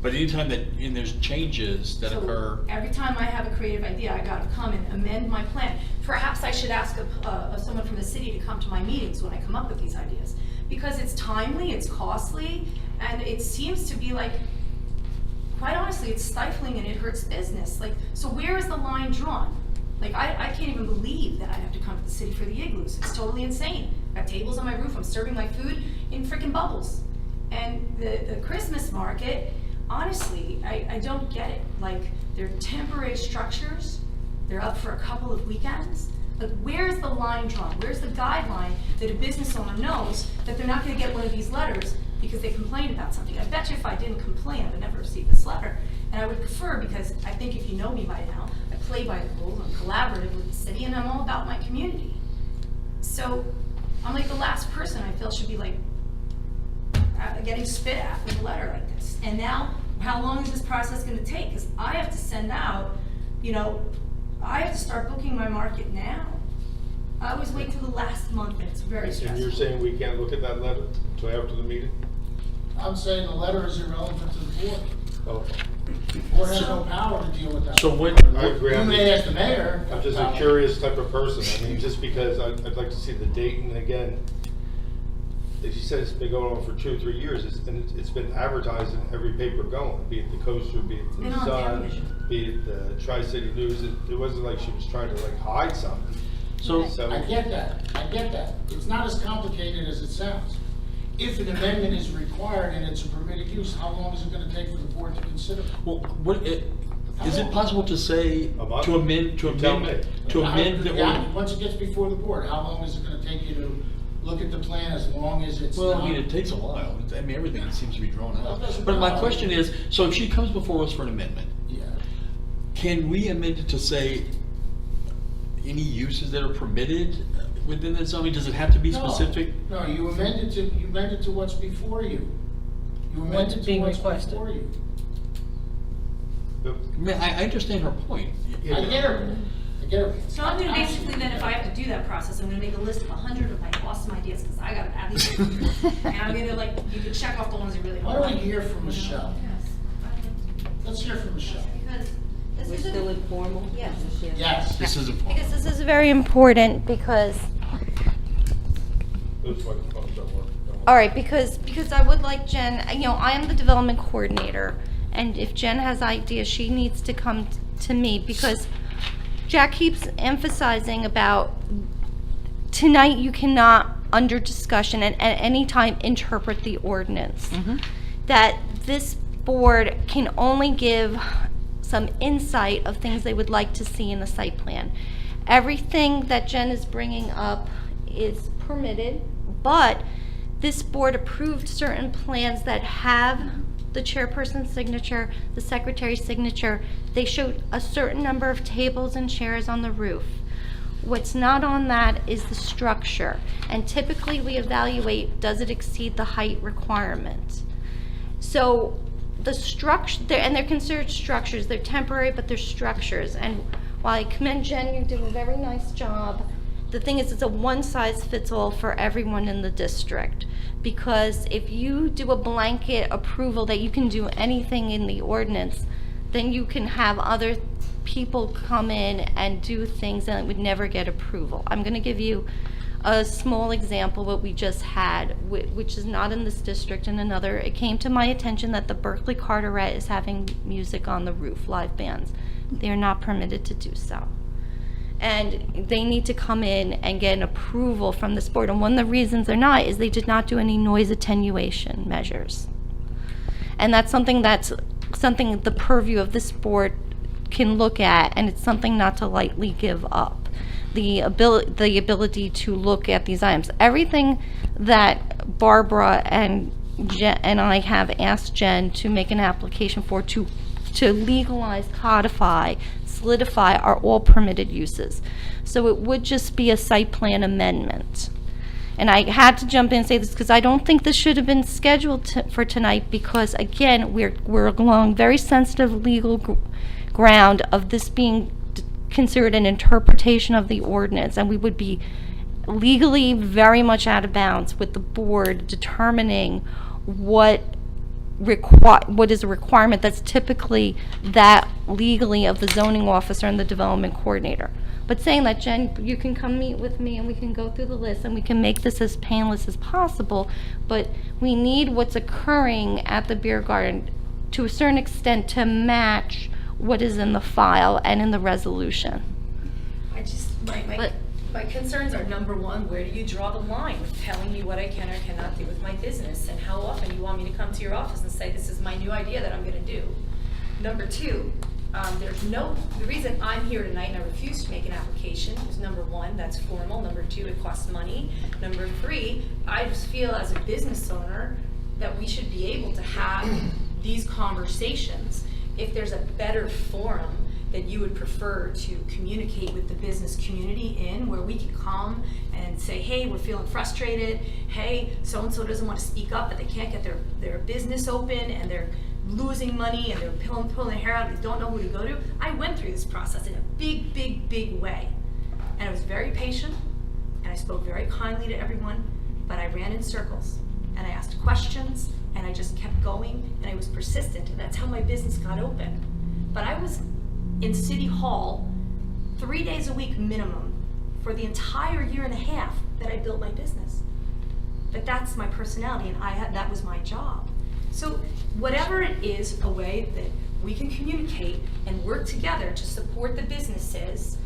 But anytime there's changes that So occur. every time I have a creative idea, I gotta come and amend my plan. Perhaps I should ask someone from the city to come to my meetings when I come up with these ideas. because it's timely, it's costly, and it seems to be like, quite honestly, it's stifling and it hurts business. Like, so where is the line drawn? Like, I can't even believe that I have to come to the city for the igloos. It's totally insane. I have tables on my roof, I'm serving my food in freaking bubbles. And the Christmas market, honestly, I don't get it. Like, they're temporary structures, they're up for a couple of weekends. Like, where's the line drawn? Where's the guideline that a business owner knows that they're not gonna get one of these letters because they complained about something? I bet you if I didn't complain, I would never receive this letter. And I would prefer, because I think if you know me by now, I play by the rules, I'm collaborative with the city, and I'm all about my community. So I'm like the last person I feel should be like getting spit at with a letter like this. And now, how long is this process gonna take? Because I have to send out, you know, I have to start booking my market now. I always wait till the last month, and it's very stressful. And you're saying we can't look at that letter until after the meeting? I'm saying the letter is irrelevant to the board. Oh, The board has no power to deal with that. So what, I agree. You may ask the mayor. I'm just a curious type of person. I mean, just because I'd like to see the date, and again, as you said, it's been going on for 2 or 3 years, and it's been advertised in every paper going, be it the Coaster, be it the Been on Sun, television. be it the Tri-City News. It wasn't like she was trying to like hide something. so, I get that. It's not as complicated as it sounds. If an amendment is required and it's a permitted use, how long is it gonna take for the board to consider? well, is it possible to say, A month? to amend the ordinance? Once it gets before the board, how long is it gonna take you to look at the plan as long as it's Well, not? I mean, it takes a while. I mean, everything seems to be drawn Well, out. it doesn't But my matter. question is, so if she comes before us for an amendment, Yeah. can we amend it to say any uses that are permitted within the zoning? Does it have to be No. specific? No, you amend it to what's before you. You amend What's it to being what's requested. before you. But I mean, I understand her point. I get her. So I'm gonna basically then, if I have to do that process, I'm gonna make a list of 100 of my awesome ideas, because I gotta add these. And I'm gonna like, you can check off the ones you really don't Why don't we like. hear from Michelle? Yes. Let's hear from Michelle. Because this We're is still informal? Yes. Yes. This is important. Because this is very important because, those microphones don't work. all right, because I would like Jen, you know, I am the development coordinator, and if Jen has ideas, she needs to come to me, because Jack keeps emphasizing about tonight you cannot, under discussion and at any time, interpret the ordinance. That this board can only give some insight of things they would like to see in the site plan. Everything that Jen is bringing up is permitted, but this board approved certain plans that have the chairperson's signature, the secretary's signature. They showed a certain number of tables and chairs on the roof. What's not on that is the structure, and typically we evaluate, does it exceed the height requirement? So the structure, and they're considered structures, they're temporary, but they're structures. And while I commend Jen, you do a very nice job, the thing is, it's a one-size-fits-all for everyone in the district. Because if you do a blanket approval that you can do anything in the ordinance, then you can have other people come in and do things and it would never get approval. I'm gonna give you a small example what we just had, which is not in this district, in another. It came to my attention that the Berkeley Carteret is having music on the roof, live bands. They are not permitted to do so. And they need to come in and get an approval from this board. And one of the reasons they're not is they did not do any noise attenuation measures. And that's something the purview of this board can look at, and it's something not to lightly give up. The ability to look at these items. Everything that Barbara and I have asked Jen to make an application for to legalize, codify, solidify are all permitted uses. So it would just be a site plan amendment. And I had to jump in and say this because I don't think this should have been scheduled for tonight, because again, we're along very sensitive legal ground of this being considered an interpretation of the ordinance, and we would be legally very much out of bounds with the board determining what is a requirement that's typically that legally of the zoning officer and the development coordinator. but saying that, Jen, you can come meet with me and we can go through the list and we can make this as painless as possible, but we need what's occurring at the beer garden to a certain extent to match what is in the file and in the resolution. I just, But- my concerns are, number one, where do you draw the line with telling me what I can or cannot do with my business? And how often you want me to come to your office and say, this is my new idea that I'm gonna do? Number two, the reason I'm here tonight and I refuse to make an application is, number one, that's formal. Number two, it costs money. Number three, I just feel as a business owner that we should be able to have these conversations. If there's a better forum that you would prefer to communicate with the business community in, where we can come and say, hey, we're feeling frustrated, hey, so-and-so doesn't want to speak up, but they can't get their business open, and they're losing money, and they're pulling their hair out, and they don't know who to go to. I went through this process in a big, big, big way. And I was very patient, and I spoke very kindly to everyone, but I ran in circles, and I asked questions, and I just kept going, and I was persistent, and that's how my business got open. But I was in City Hall 3 days a week minimum for the entire year and a half that I built my business. But that's my personality, and that was my job. So whatever it is, a way that we can communicate and work together to support the businesses,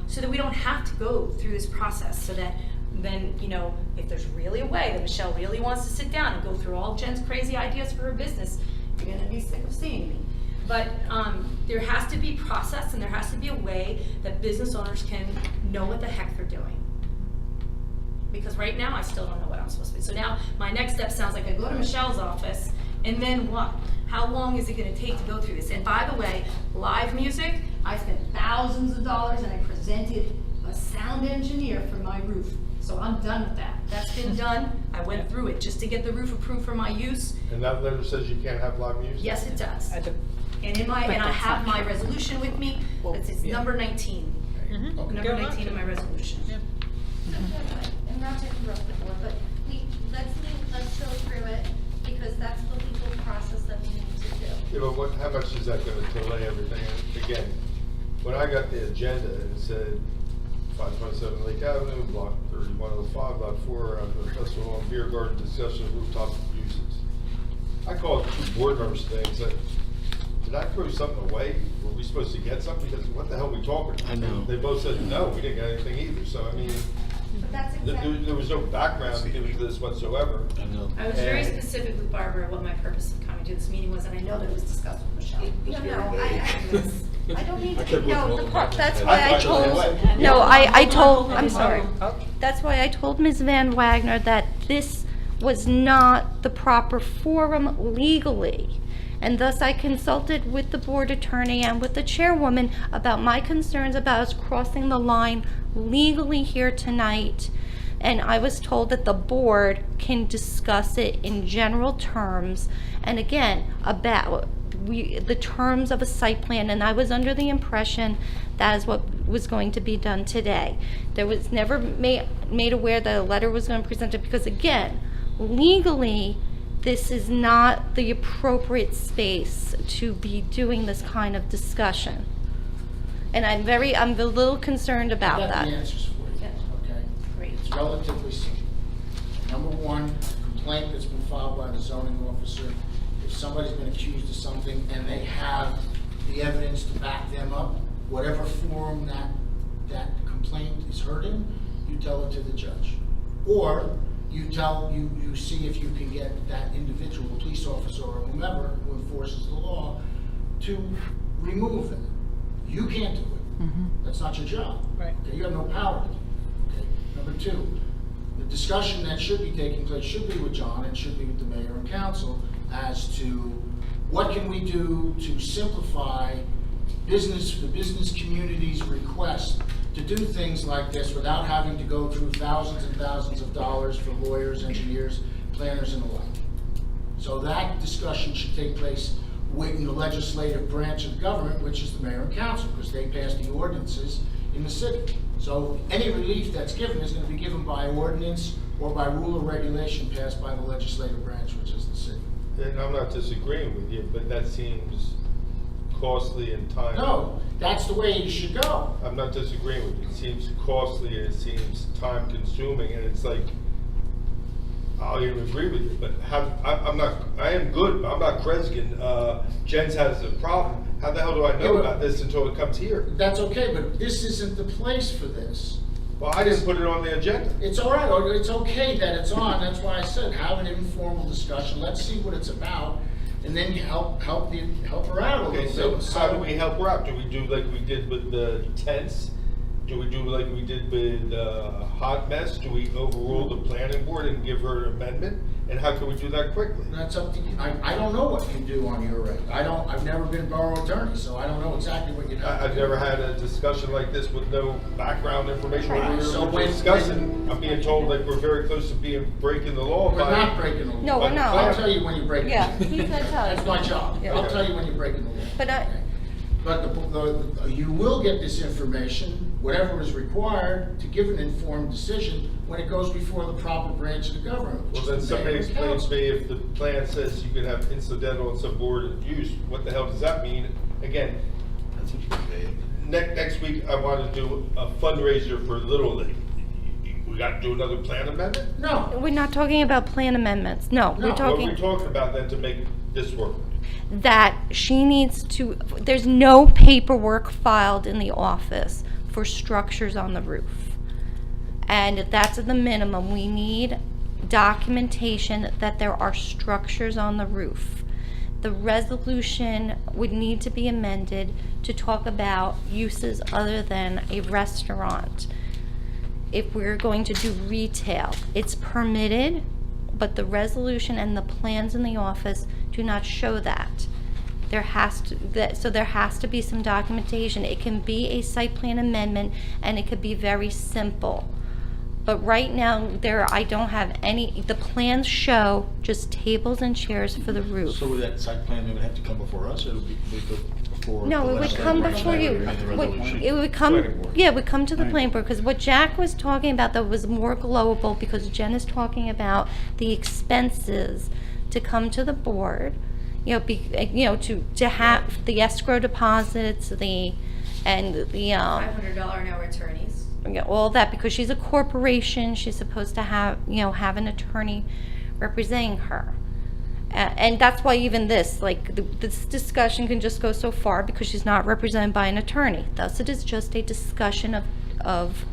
so that we don't have to go through this process, so that then, if there's really a way that Michelle really wants to sit down and go through all Jen's crazy ideas for her business, you're gonna be sick of seeing me. But there has to be process, and there has to be a way that business owners can know what the heck they're doing. Because right now, I still don't know what I'm supposed to do. So now, my next step sounds like I go to Michelle's office, and then what? How long is it gonna take to go through this? And by the way, live music, I spent thousands of dollars, and I presented a sound engineer for my roof. So I'm done with that. That's been done. I went through it just to get the roof approved for my use. And that letter says you can't have live music? Yes, it does. And I have my resolution with me. It's number 19. Mhm. Number Go 19 in my resolution. Yeah. And not to interrupt the board, but let's go through it, because that's the legal process that we need to do. Yeah, but how much is that gonna delay everything? And again, when I got the agenda, it said 527 Lake Avenue, block 3105, lot 4, outdoor festival and beer garden discussion of rooftop uses. I called 2 board members today and said, did I throw something away? Were we supposed to get something? Because what the hell are we talking about? I know. They both said, no, we didn't get anything either. So, I mean, But that's exactly. there was no background given to this whatsoever. I know. I was very And- specific with Barbara what my purpose of coming to this meeting was, and I know that it was discussed with Michelle. I don't need I to, kept looking no, over the part, my that's head. why I I thought you told, had. no, I told, I'm on. sorry. That's why I told Ms. Van Wagner that this was not the proper forum legally. And thus I consulted with the board attorney and with the chairwoman about my concerns about us crossing the line legally here tonight. And I was told that the board can discuss it in general terms. And again, about the terms of a site plan, and I was under the impression that is what was going to be done today. There was never made aware that a letter was going to be presented, because again, legally, this is not the appropriate space to be doing this kind of discussion. And I'm a little concerned about I got that. the answers for you, okay? Great. It's relatively simple. Number one, complaint that's been filed by the zoning officer. If somebody's been accused of something and they have the evidence to back them up, whatever forum that complaint is heard in, you tell it to the judge. Or you see if you can get that individual, police officer or whomever who enforces the law, to remove them. You can't do it. That's not your job. Right. Okay, you have no power to do it. Okay. Number two, the discussion that should be taking place should be with John and should be with the mayor and council as to what can we do to simplify the business community's request to do things like this without having to go through thousands and thousands of dollars for lawyers, engineers, planners, and the like. So that discussion should take place in the legislative branch of the government, which is the mayor and council, because they pass the ordinances in the city. So any relief that's given is going to be given by ordinance or by rule or regulation passed by the legislative branch, which is the city. And I'm not disagreeing with you, but that seems costly and time. No, that's the way you should go. I'm not disagreeing with you. It seems costly and it seems time consuming, and it's like, I'll even agree with you, but I am good, but I'm not Kresgen. Jens has a problem. How the hell do I know about this until it comes here? That's okay, but this isn't the place for this. Well, I didn't put it on the agenda. It's all right, it's okay that it's on, that's why I said, have an informal discussion, let's see what it's about, and then you help her out a Okay, little bit. so how do we help her out? Do we do like we did with the tents? Do we do like we did with Hot Mess? Do we overrule the planning board and give her an amendment? And how can we do that quickly? That's up to you. I don't know what you do on your end. I've never been borough attorney, so I don't know exactly what you have to I've do. never had a discussion like this with no background information. When Right, we so were when- discussing, I'm being told like we're very close to breaking the law. We're not breaking the law. No, we're not. I'll tell you when you're breaking the law. Yeah, he's gonna tell you. That's my job. Yeah. I'll tell you when you're breaking the law. But I- Okay. But you will get this information, whatever is required, to give an informed decision when it goes before the proper branch of the government. which Well, then is the somebody mayor and explain to council. me, if the plan says you can have incidental and subordinate use, what the hell does that mean? Again, That's what you say. next week, I want to do a fundraiser for Little League. We got to do another plan amendment? No, We're not talking about plan amendments, no, No, we're What are we talking talking about then to make this work? that she needs to, there's no paperwork filed in the office for structures on the roof. And that's at the minimum, we need documentation that there are structures on the roof. The resolution would need to be amended to talk about uses other than a restaurant. If we're going to do retail, it's permitted, but the resolution and the plans in the office do not show that. There has to be some documentation. It can be a site plan amendment and it could be very simple. But right now, I don't have any, the plans show just tables and chairs for the roof. So with that site plan, it would have to come before us, or it would be before? No, the it would legislature? come before you. And the resolution? It would Planning come, board. yeah, it would come to the planning board, because what Jack was talking about though was more global, because Jen is talking about the expenses to come to the board, to have the escrow deposits, $500 $500 an hour attorneys. all that, because she's a corporation, she's supposed to have an attorney representing her. And that's why even this, this discussion can just go so far, because she's not represented by an attorney. Thus, it is just a discussion of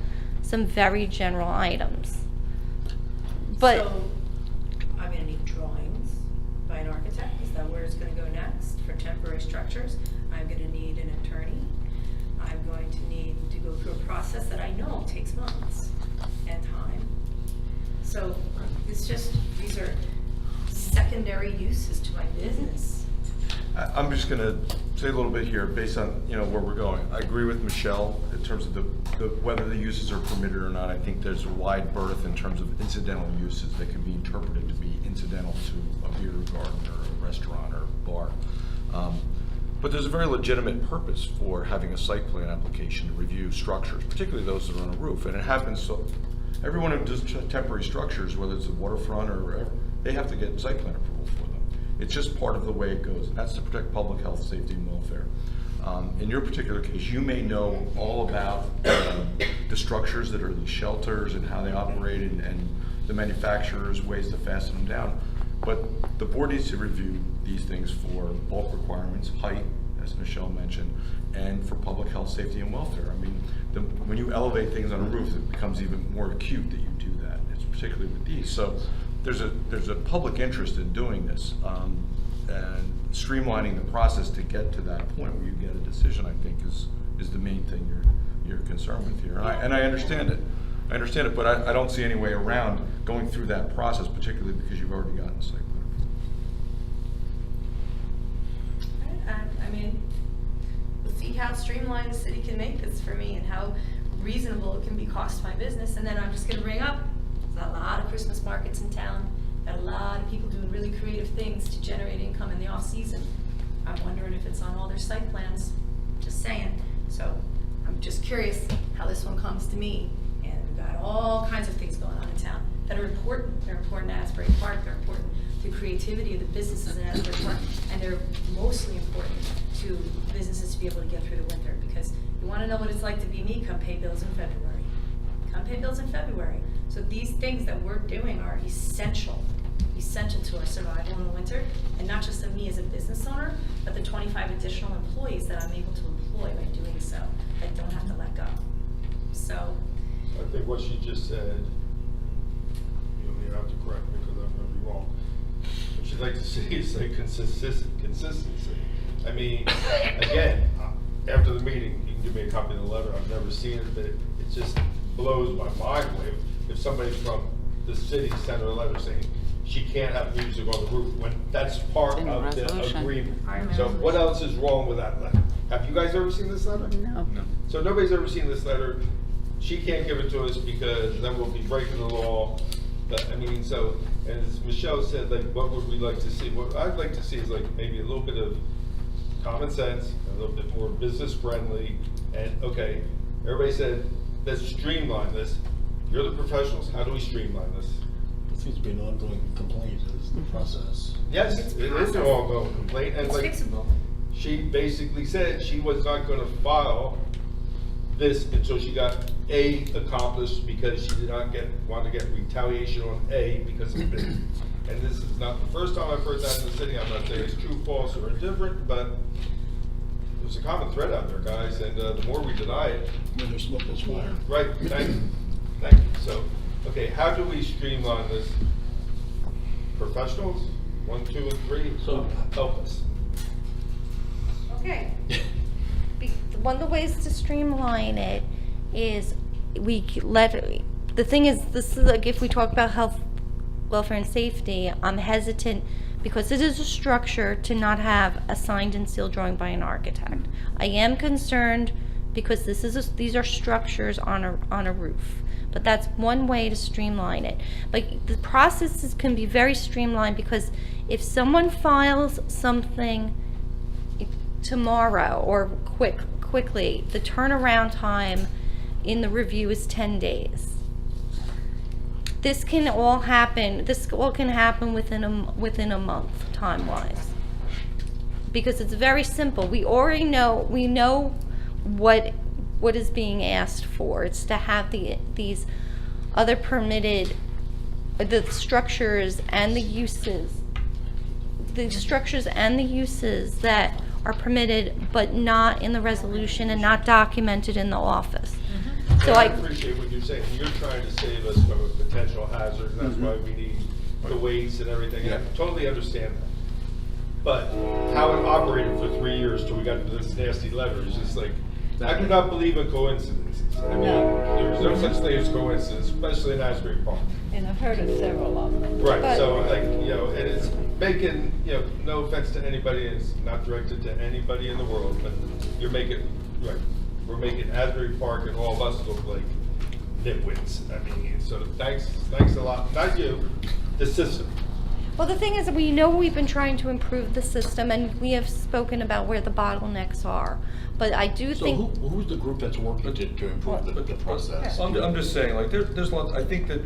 some very general items. But So, I'm gonna need drawings by an architect, is that where it's gonna go next, for temporary structures? I'm gonna need an attorney. I'm going to need to go through a process that I know takes months and time. So, it's just, these are secondary uses to my business. I'm just gonna say a little bit here, based on, where we're going. I agree with Michelle in terms of whether the uses are permitted or not. I think there's a wide berth in terms of incidental uses that can be interpreted to be incidental to a beer garden or a restaurant or bar. But there's a very legitimate purpose for having a site plan application to review structures, particularly those that are on a roof. And it happens, so everyone who does temporary structures, whether it's a waterfront or wherever, they have to get site plan approval for them. It's just part of the way it goes. And that's to protect public health, safety, and welfare. In your particular case, you may know all about the structures that are the shelters and how they operate and the manufacturers, ways to fasten them down. But the board needs to review these things for bulk requirements, height, as Michelle mentioned, and for public health, safety, and welfare. I mean, when you elevate things on a roof, it becomes even more acute that you do that. It's particularly with these. So there's a public interest in doing this, and streamlining the process to get to that point where you get a decision, I think, is the main thing you're concerned with here. And I understand it. I understand it, but I don't see any way around going through that process, particularly because you've already gotten the site plan. I mean, we'll see how streamlined the city can make this for me and how reasonable it can be cost to my business. And then I'm just gonna bring up, there's a lot of Christmas markets in town, got a lot of people doing really creative things to generate income in the off season. I'm wondering if it's on all their site plans, just saying. So I'm just curious how this one comes to me. And we've got all kinds of things going on in town that are important. They're important to Asbury Park, they're important to the creativity of the businesses in Asbury Park, and they're mostly important to businesses to be able to get through the winter, because you wanna know what it's like to be me, come pay bills in February. Come pay bills in February. So these things that we're doing are essential to our survival in the winter, and not just of me as a business owner, but the 25 additional employees that I'm able to employ by doing so, that don't have to let go. So, I think what she just said, you have to correct me because I'm gonna be wrong. What she'd like to see is like consistency. I mean, again, after the meeting, you can give me a copy of the letter. I've never seen it, but it just blows my mind away if somebody from the city sent her a letter saying she can't have music on the roof when that's part In the of the resolution. agreement. Our So what else is wrong with that letter? Have you guys ever seen this letter? No. So nobody's ever seen this letter. She can't give it to us because then we'll be breaking the law. But, I mean, so, as Michelle said, like, what would we like to see? What I'd like to see is like maybe a little bit of common sense, a little bit more business friendly. And, okay, everybody said, let's streamline this. You're the professionals, how do we streamline this? It seems to be an ongoing complaint, is the process. Yes, It's it is an process. ongoing complaint, and it's like, fixable. she basically said she was not gonna file this until she got A accomplished, because she did not want to get retaliation on A because of B. And this is not the first time I've heard that in the city. I'm not saying it's true, false, or indifferent, but there's a common thread out there, guys, and the more we deny it, When there's smoke, there's fire. right, thank you, thank you. So, okay, how do we streamline this? Professionals, 1, 2, and 3, So- help us. Okay. One of the ways to streamline it is the thing is, this is like, if we talk about health, welfare, and safety, I'm hesitant because it is a structure to not have a signed and sealed drawing by an architect. I am concerned because these are structures on a roof. But that's one way to streamline it. But the processes can be very streamlined, because if someone files something tomorrow or quickly, the turnaround time in the review is 10 days. This can all happen within a month, time-wise. Because it's very simple. We know what is being asked for. It's to have these other permitted, the structures and the uses that are permitted, but not in the resolution and not documented in the office. So I appreciate what you're saying. You're trying to save us from a potential hazard, and that's why we need the weights and everything. And I totally understand that. But how it operated for 3 years till we got to this nasty letter is just like, I do not believe in coincidences. I mean, there's no such thing as coincidence, especially in Asbury Park. And I've heard of several of them. Right, But- so like, and it's making, no offense to anybody, it's not directed to anybody in the world, but we're making Asbury Park and all of us look like nitwits. I mean, so thanks a lot, not you, the system. Well, the thing is, we've been trying to improve the system, and we have spoken about where the bottlenecks are. But I do So think. who's the group that's working to improve the process? I'm just saying, like, there's lots, I think that,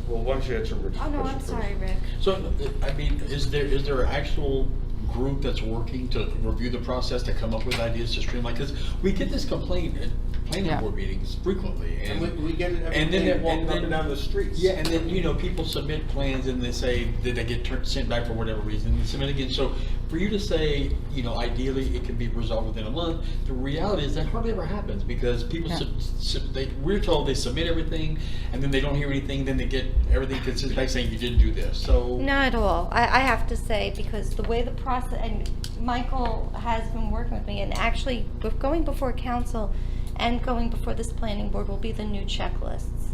well, why don't you answer Rich's Oh, question no, I'm first? sorry, Rick. So, I mean, is there an actual group that's working to review the process, to come up with ideas to streamline? Because we get this complaint at planning board meetings frequently, and We get it every and then day walking up and down the streets. Yeah, and then, people submit plans and they say, did they get sent back for whatever reason, and submit again. So for you to say, ideally it can be resolved within a month, the reality is that hardly ever happens, because people, we're told they submit everything, and then they don't hear anything, then they get everything consistent back saying you didn't do this, so. Not at all. I have to say, because the way the process, and Michael has been working with me, and actually going before council and going before this planning board will be the new checklists.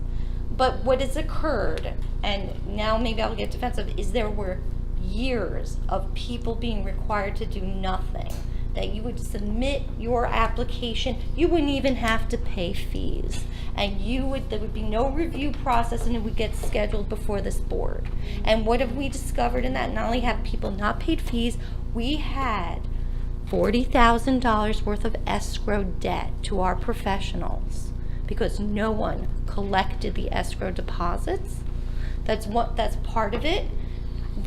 But what has occurred, and now maybe I'll get defensive, is there were years of people being required to do nothing. That you would submit your application, you wouldn't even have to pay fees. And there would be no review process, and it would get scheduled before this board. And what have we discovered in that? Not only have people not paid fees, we had $40,000 worth of escrow debt to our professionals because no one collected the escrow deposits. That's part of it.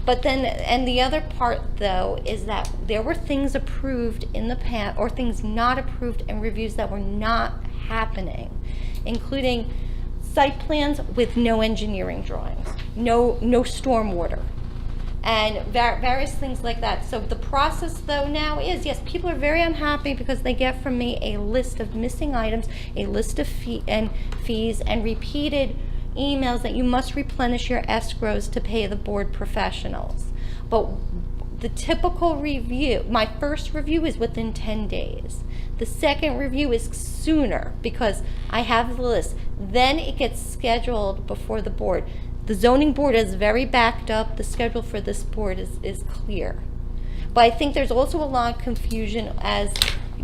But then, and the other part though, is that there were things approved in the past, or things not approved and reviews that were not happening, including site plans with no engineering drawings, no stormwater, and various things like that. So the process though now is, yes, people are very unhappy because they get from me a list of missing items, a list of fees, and repeated emails that you must replenish your escrows to pay the board professionals. But the typical review, my first review is within 10 days. The second review is sooner because I have the list. Then it gets scheduled before the board. The zoning board is very backed up. The schedule for this board is clear. But I think there's also a lot of confusion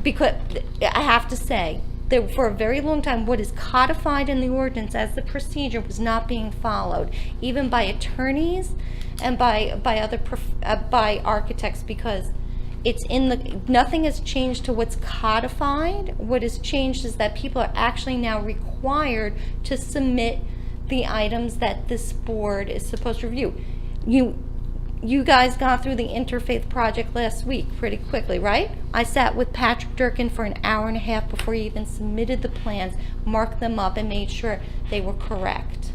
because I have to say, that for a very long time, what is codified in the ordinance as the procedure was not being followed, even by attorneys and by architects, because it's nothing has changed to what's codified. What has changed is that people are actually now required to submit the items that this board is supposed to review. You guys got through the interfaith project last week pretty quickly, right? I sat with Patrick Durkin for an hour and a half before he even submitted the plans, marked them up, and made sure they were correct.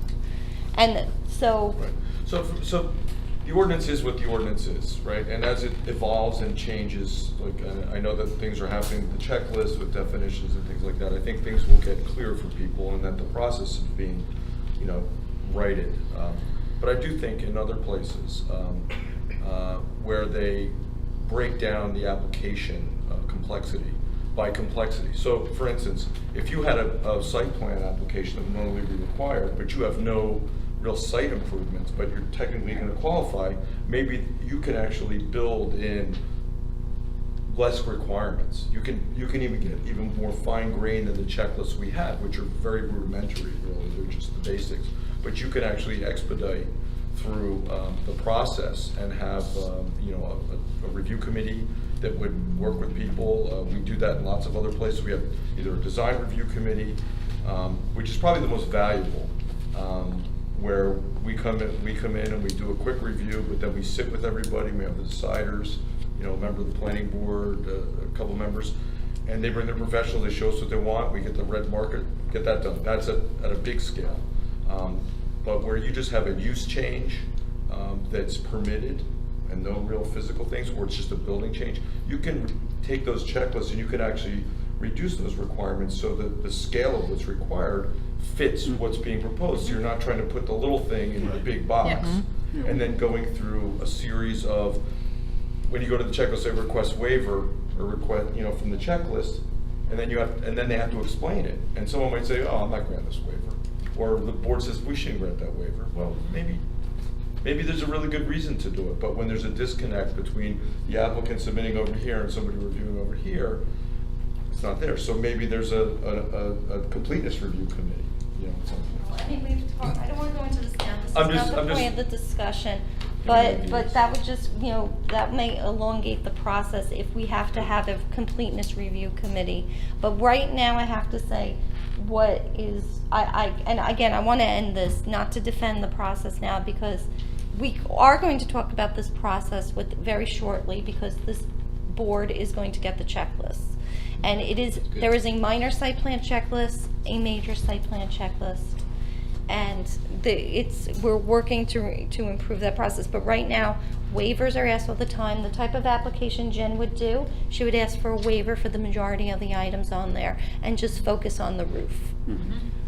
And so... Right. So the ordinance is what the ordinance is, right? And as it evolves and changes, like I know that things are happening with the checklist, with definitions and things like that. I think things will get clear for people and that the process is being, righted. But I do think in other places where they break down the application complexity by complexity. So, for instance, if you had a site plan application that would normally be required, but you have no real site improvements, but you're technically going to qualify, maybe you can actually build in less requirements. You can even get even more fine-grained than the checklists we have, which are very rudimentary, really. They're just the basics. But you can actually expedite through the process and have a review committee that would work with people. We do that in lots of other places. We have either a design review committee, which is probably the most valuable, where we come in and we do a quick review, but then we sit with everybody. We have the deciders, a member of the planning board, a couple members, and they bring their professionals. They show us what they want. We get the red market, get that done. That's at a big scale. But where you just have a use change that's permitted and no real physical things, or it's just a building change, you can take those checklists and you can actually reduce those requirements so that the scale of what's required fits what's being proposed. So you're not trying to put the little thing in the big box and then going through a series of, when you go to the checklist, they request waiver or request, from the checklist, and then they have to explain it. And someone might say, "Oh, I'm not granting this waiver." Or the board says, we shouldn't grant that waiver. Well, maybe there's a really good reason to do it, but when there's a disconnect between the applicant submitting over here and somebody reviewing over here, it's not there. So maybe there's a completeness review committee, something. I mean, we've talked, I don't want to go into this now, this is I'm not just- the point of the discussion, but that would just, that may elongate the process if we have to have a completeness review committee. But right now, I have to say, what is, and again, I want to end this, not to defend the process now, because we are going to talk about this process very shortly, because this board is going to get the checklists. And there is a minor site plan checklist, a major site plan checklist, and we're working to improve that process. But right now, waivers are asked all the time. The type of application Jen would do, she would ask for a waiver for the majority of the items on there and just focus on the roof.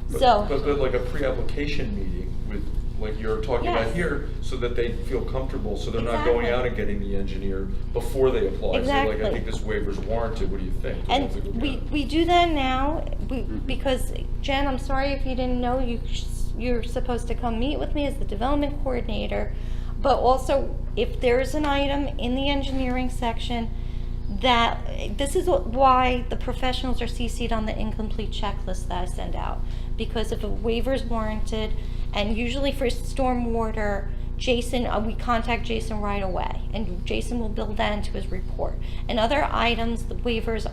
But like a pre-application meeting with, like you're talking about Yes. here, so that they feel comfortable, so they're not going Exactly. out and getting the engineer before they apply. So like, I Exactly. think this waiver's warranted. What do you think? Do you And think we'll get it? we do that now, because Jen, I'm sorry if you didn't know, you're supposed to come meet with me as the development coordinator, but also if there's an item in the engineering section this is why the professionals are CC'd on the incomplete checklist that I send out, because if a waiver is warranted, and usually for stormwater, we contact Jason right away, and Jason will build that into his report. And other items, the waivers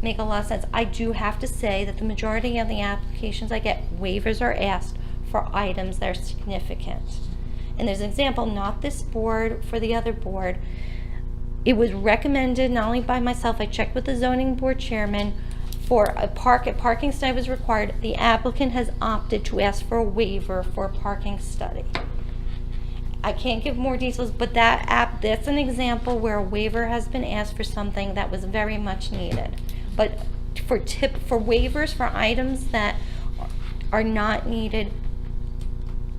make a lot of sense. I do have to say that the majority of the applications I get, waivers are asked for items that are significant. and there's an example, not this board, for the other board. It was recommended not only by myself, I checked with the zoning board chairman, for a parking study was required. The applicant has opted to ask for a waiver for a parking study. I can't give more details, but that's an example where a waiver has been asked for something that was very much needed. But for waivers for items that are not needed,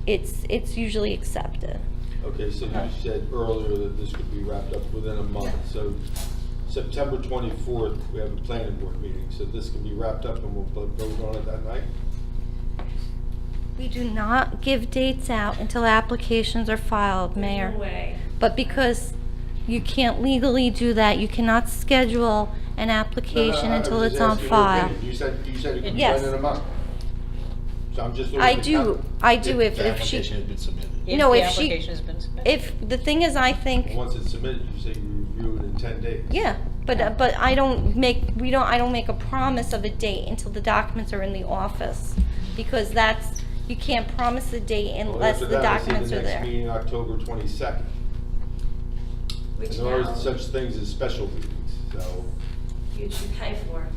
it's usually accepted. Okay, so you said earlier that this could be wrapped up within a month, so September 24th, we have a planning board meeting, so this can be wrapped up and we'll vote on it that night? We do not give dates out until applications are filed, Mayor. No way. But because you can't legally do that, you cannot schedule an application until it's on file. You said it could be Yes. done in a month. So I'm just looking I at do if The she, application has been submitted. No, the if she- application has been submitted. if, the thing is, I think, Once it's submitted, you say you review it in 10 days. yeah, but I don't make a promise of a date until the documents are in the office. Because you can't promise a date Well, unless after the that, I see documents are The next there. meeting, October 22nd. Which And there now, are such things as special meetings, so, you should pay for,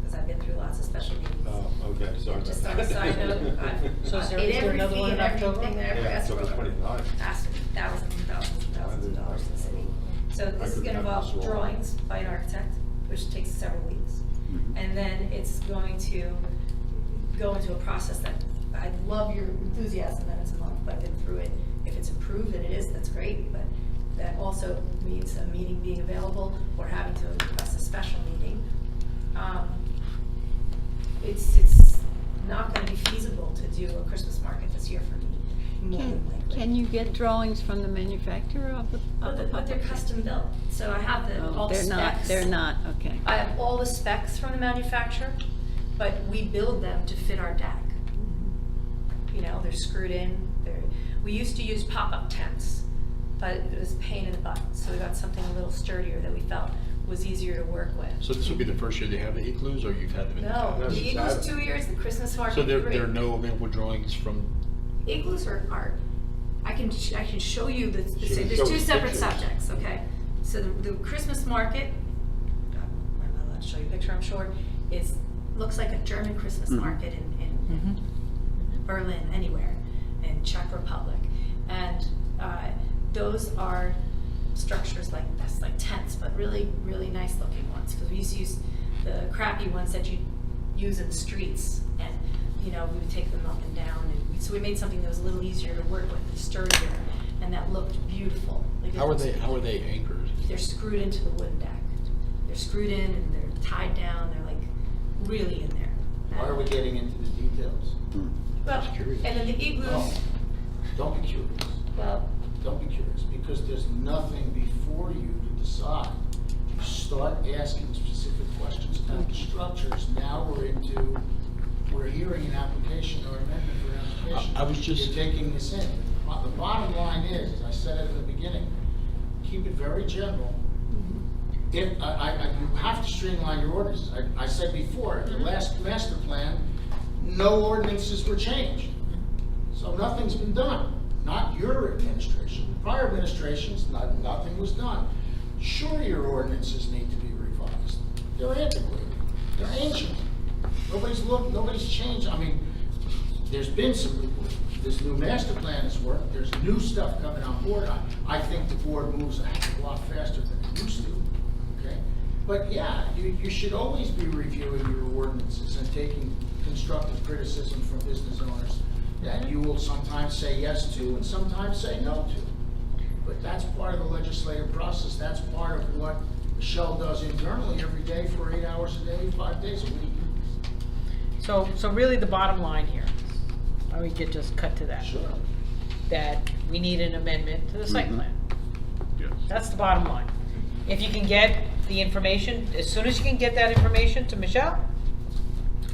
because I've been through lots of special meetings. okay, sorry. And just on a side note, So is I've there- paid is there every another fee one in and October? everything that I ever Yeah, asked for. October 29th. Asked thousands and thousands and thousands of dollars to the city. So this is could gonna have involve this wrong. drawings by an architect, which takes several weeks. And then it's going to go into a process that, I love your enthusiasm that it's a month, but I've been through it. If it's approved, and it is, that's great, but that also means a meeting being available or having to request a special meeting. It's not gonna be feasible to do a Christmas market this year for me, more than likely. Can you get drawings from the manufacturer of the? But they're custom built, so I have all the They're not, specs. they're not, okay. I have all the specs from the manufacturer, but we build them to fit our deck. You know, they're screwed in, we used to use pop-up tents, but it was a pain in the butt, so we got something a little sturdier that we felt was easier to work with. So this will be the first year they have the igloos, or you've had them in the No, past? No, the she's igloos had it. 2 years, the Christmas market So there 3. are no available drawings from, Igloos are I can show you She can there's show two us separate pictures. subjects, okay? So the Christmas market, I'm not allowed to show you a picture, I'm sure, looks like a German Christmas market in Berlin, anywhere, in Czech Republic. And those are structures like this, like tents, but really, really nice looking ones. Because we used to use the crappy ones that you use in the streets, and we would take them up and down. And so we made something that was a little easier to work with, and sturdier, and that looked beautiful. Like, how are they anchored? they're screwed into the wooden deck. They're screwed in and they're tied down. They're like really in there. Why are we getting into the details? Well, Just curious. and then the igloos. No, don't be curious. Well, Don't be curious, because there's nothing before you to decide. You start asking specific questions about the structures, now we're hearing an application or amendment for an application. I was just- You're taking this in. The bottom line is, as I said it in the beginning, keep it very general. If, you have to streamline your ordinances. I said before, at the last master plan, no ordinances were changed. So nothing's been done. Not your administration. Prior administrations, nothing was done. Sure, your ordinances need to be revised. They're antiquated. They're ancient. Nobody's changed. I mean, there's been this new master plan has worked. There's new stuff coming on board. I think the board moves a heck of a lot faster than it used to. Okay? But yeah, you should always be reviewing your ordinances and taking constructive criticism from business owners that you will sometimes say yes to and sometimes say no to. But that's part of the legislative process. That's part of what Michelle does internally every day for 8 hours a day, 5 days a week. So really the bottom line here, we could just cut to that. Sure. That we need an amendment to the site plan. Yes. That's the bottom line. If you can get the information, as soon as you can get that information to Michelle,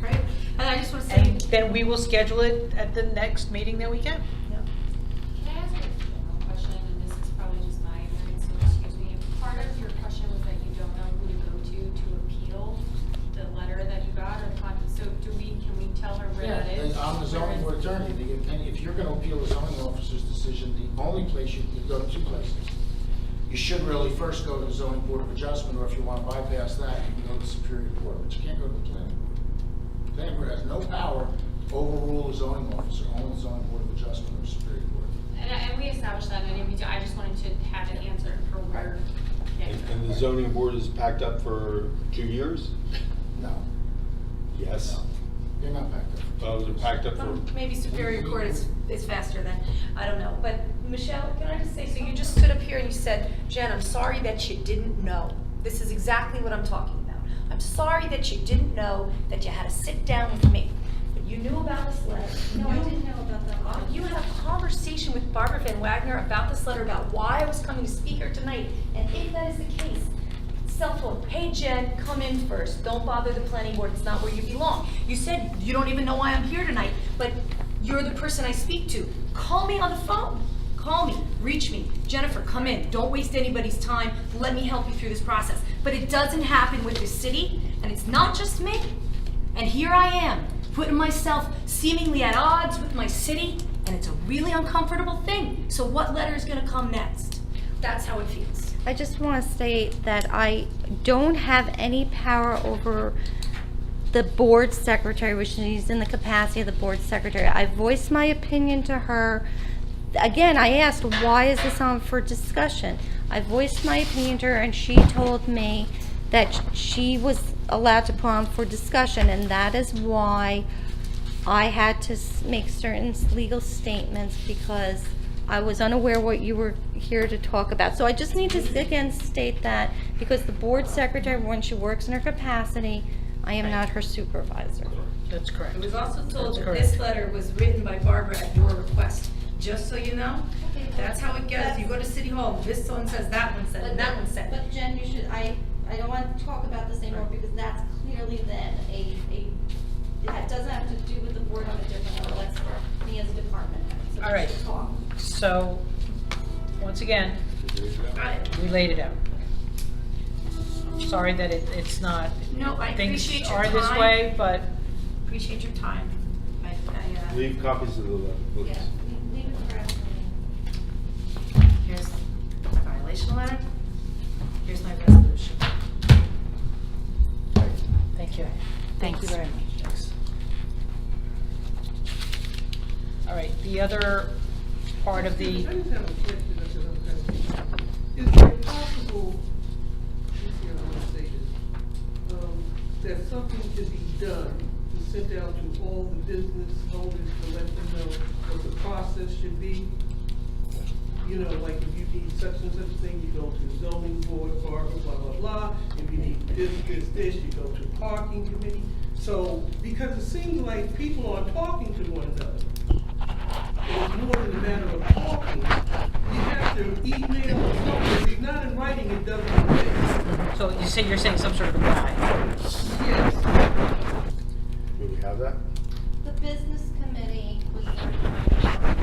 right? And I just want to and say, then we will schedule it at the next meeting that we can. Can I ask a general question, and this is probably just my ignorance, so excuse me. Part of your question was that you don't know who to go to appeal the letter that you got, or so can we tell her where that is? I'm the zoning board attorney. If you're going to appeal the zoning officer's decision, only place you go to two places. You should really first go to the zoning board of adjustment, or if you want to bypass that, you can go to the Superior Court, but you can't go to the planning board. The planning board has no power to overrule the zoning officer, only the zoning board of adjustment or Superior Court. And we established that, and I didn't mean to, I just wanted to have an answer for where. And the zoning board is packed up for 2 years? No, Yes. they're not packed up. Oh, they're packed up for, Maybe Superior Court is faster than, I don't know. But Michelle, can I just say, so you just stood up here and you said, Jen, I'm sorry that you didn't know. This is exactly what I'm talking about. I'm sorry that you didn't know that you had to sit down with me. But you knew about this letter. No, I didn't know about that one. You had a conversation with Barbara Van Wagner about this letter, about why I was coming to speak here tonight. And if that is the case, cell phone, hey Jen, come in first. Don't bother the planning board, it's not where you belong. You said you don't even know why I'm here tonight, but you're the person I speak to. Call me on the phone. Call me, reach me. Jennifer, come in. Don't waste anybody's time. Let me help you through this process. But it doesn't happen with this city, and it's not just me. And here I am, putting myself seemingly at odds with my city, and it's a really uncomfortable thing. So what letter is gonna come next? That's how it feels. I just want to state that I don't have any power over the board secretary, which she's in the capacity of the board secretary. I voiced my opinion to her. Again, I asked, why is this on for discussion? I voiced my opinion to her, and she told me that she was allowed to put on for discussion, and that is why I had to make certain legal statements, because I was unaware what you were here to talk about. So I just need to again state that, because the board secretary, when she works in her capacity, I am not her supervisor. That's correct. I was also told That's that correct. this letter was written by Barbara at your request, just so you know. Okay, That's how it goes. You go to City Hall, this one says, that one said, and that one said. But Jen, you should, I don't want to talk about this anymore, because that's clearly then it doesn't have to do with the board on a different level, that's for me as a department head. So All we right. should talk. So, once again, Got it. we laid it out. Sorry that it's not, No, I appreciate things your are time. this way, but Appreciate your time. leave copies of the letter, please. Yeah, leave it for us. Here's my violation letter. Here's my resolution. thank you. Thank you Thanks. very much. Thanks. All right, the other part of the, I just have a question, because I'm kind of thinking, is it possible, let's see how I'm gonna say this, that something could be done to send out to all the business owners to let them know what the process should be? You know, like if you need such and such thing, you go to the zoning board, blah, blah, blah, blah. If you need this, you go to parking committee. So, because it seems like people aren't talking to one another. It's more than a matter of talking. You have to email or something. If it's not in writing, it doesn't exist. so you're saying some sort of a guide. Yes. Do we have that? The business committee was.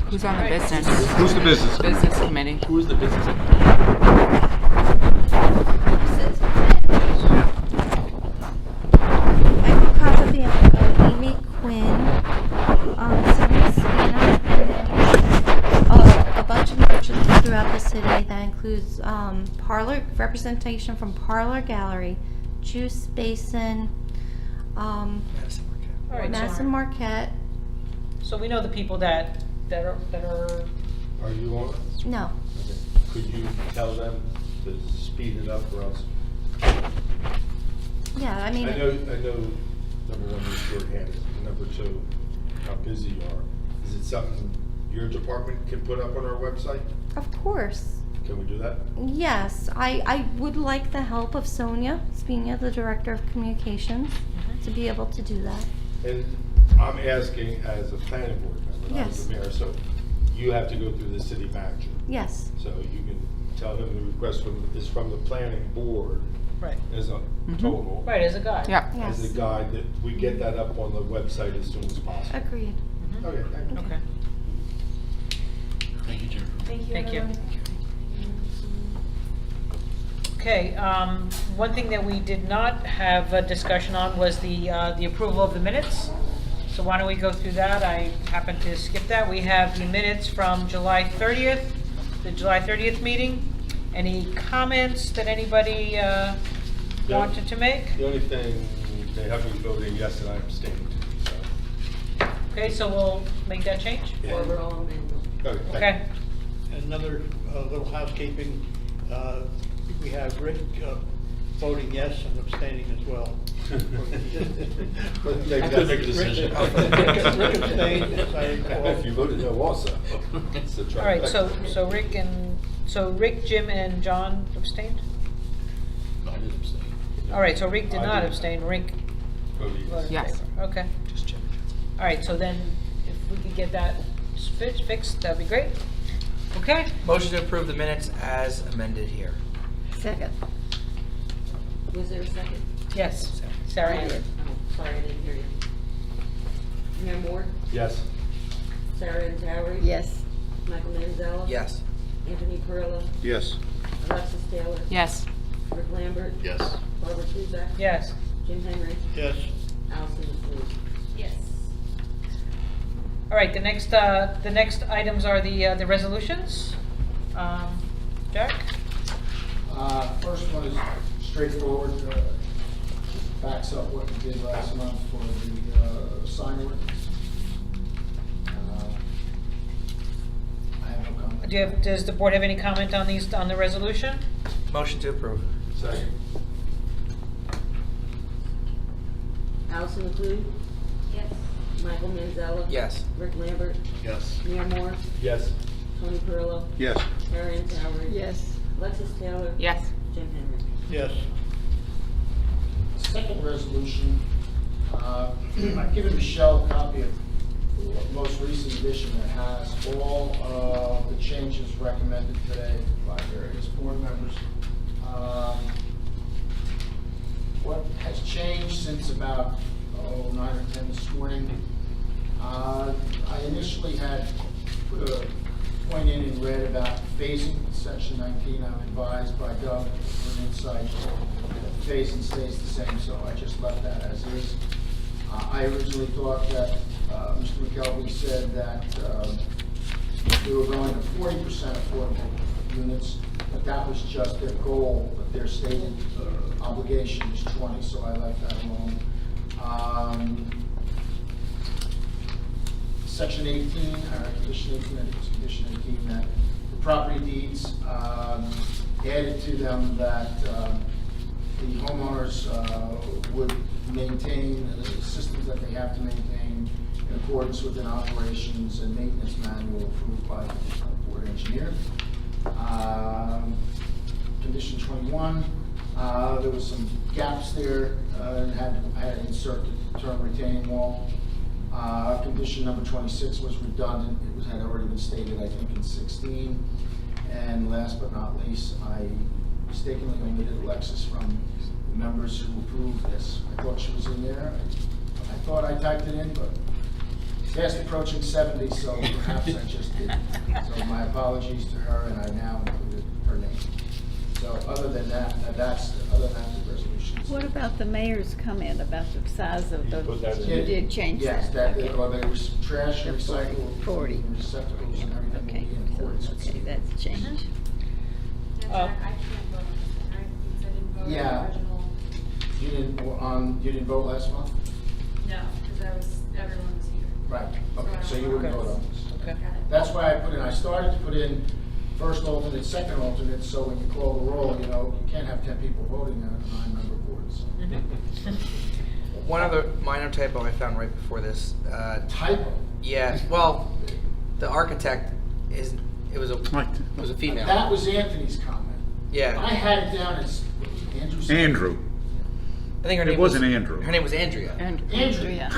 Who's on the Right. business? Who's the business? Business committee. Who is the business? I have a copy of Amy Quinn, Sonia Spina, and a bunch of merchants throughout the city. That includes parlor representation from Parlor Gallery, Juice Basin, All right, Madison Marquette. so we know the people that are, Are you on it? No, Okay. Could you tell them to speed it up for us? yeah, I mean. I know, number one, you're short-handed, and number two, how busy you are. Is it something your department can put up on our website? Of course. Can we do that? Yes, I would like the help of Sonia Spina, the Director of Communications, to be able to do that. And I'm asking as a planning board member, not as Yes. the mayor, so you have to go through the city manager. Yes, So you can tell him the request is from the planning board right, as a total. right, as a guide. Yeah. As yes, a guide, that we get that up on the website as soon as possible. agreed. Okay, thank you. Okay, Thank you, Jennifer. Thank you, thank you. everyone. Okay, one thing that we did not have a discussion on was the approval of the minutes So why don't we go through that? I happened to skip that. We have the minutes from July 30th, the July 30th meeting. Any comments that anybody wanted to make? The only thing, they have me voting yes and I abstained, so. Okay, so we'll make that change? Yeah. Overall amendment. Okay, thank you. Okay. Another little housekeeping, we have Rick voting yes and abstaining as well. But they gotta make a decision. Rick abstained, as I recall. If you voted no also. It's a All right, trifecta. so Rick, Jim, and John abstained? No, I didn't abstain. All right, so Rick did I not did. abstain, Rick Voted yes. voted in Yes. favor. Okay. Just check. All right, so then if we could get that fixed, that'd be great. Okay, Motion to approve the minutes as amended here. Second. Was there a second? yes, Sarah did. Oh, sorry, I didn't hear you. Mayor Moore, Yes. Sarah Towery? Yes. Michael Manzella? Yes. Anthony Perillo? Yes. Alexis Taylor? Yes. Rick Lambert? Yes. Barbara Tuzoak? Yes. Jim Henry? Yes. Allison McLean? Yes. All right, the next items are the resolutions. Jack? First one is straightforward, backs up what we did last month for the sign ordinance. I have no comment. Does the board have any comment on on the resolution? Motion to approve. Second. Allison McLean? Yes. Michael Manzella? Yes. Rick Lambert? Yes. Mayor Moore? Yes. Tony Perillo? Yes. Sarah Towery? Yes. Alexis Taylor? Yes. Jim Henry? Yes. Second resolution, I've given Michelle a copy of the most recent edition that has all of the changes recommended today by various board members. What has changed since about 9 or 10 this morning? I initially had put a point in red about phasing, section 19. I'm advised by Doug for insight that phasing stays the same, so I just left that as is. I originally thought that Mr. McKelvey said that we were going to 40% affordable units, but that was just their goal, but their stated obligation is 20, so I left that alone. Section 18, condition 18, I think it's condition 18, that the property deeds added to them that the homeowners would maintain the systems that they have to maintain in accordance with an operations and maintenance manual approved by the board engineer. Condition 21, there was some gaps there, and I had to insert the term retaining wall. Condition number 26 was redundant. It had already been stated, I think, in 16. And last but not least, I mistakenly omitted Alexis from the members who approved this. I thought she was in there. I thought I typed it in, but it's fast approaching 70, so perhaps I just didn't. So my apologies to her, and I now included her name. So other than that, the resolutions. What about the mayor's comment about the size of the, Put that in. you did change that? Yes, that, Okay. or there was trash and The 40, recycle 40. receptacles and everything will Okay, be in so, accordance with okay, CEQA. that's changed. Yeah, Jack, I can't vote on this one, right? Because I didn't vote on Yeah. the original. You didn't vote last month? No, because everyone was here. Right, okay, so you wouldn't Okay. vote on this. Okay. Got it. That's why I started to put in first alternate, second alternate, so when you call the roll, you can't have 10 people voting on a 9-member board, so. One other minor typo I found right before this. Typo. Yeah, well, the architect it was a female. That was Anthony's comment. Yeah. I had it down as Andrew. Andrew. I think her It name wasn't Andrew. Her name was Andrea. And Andrew. Yeah.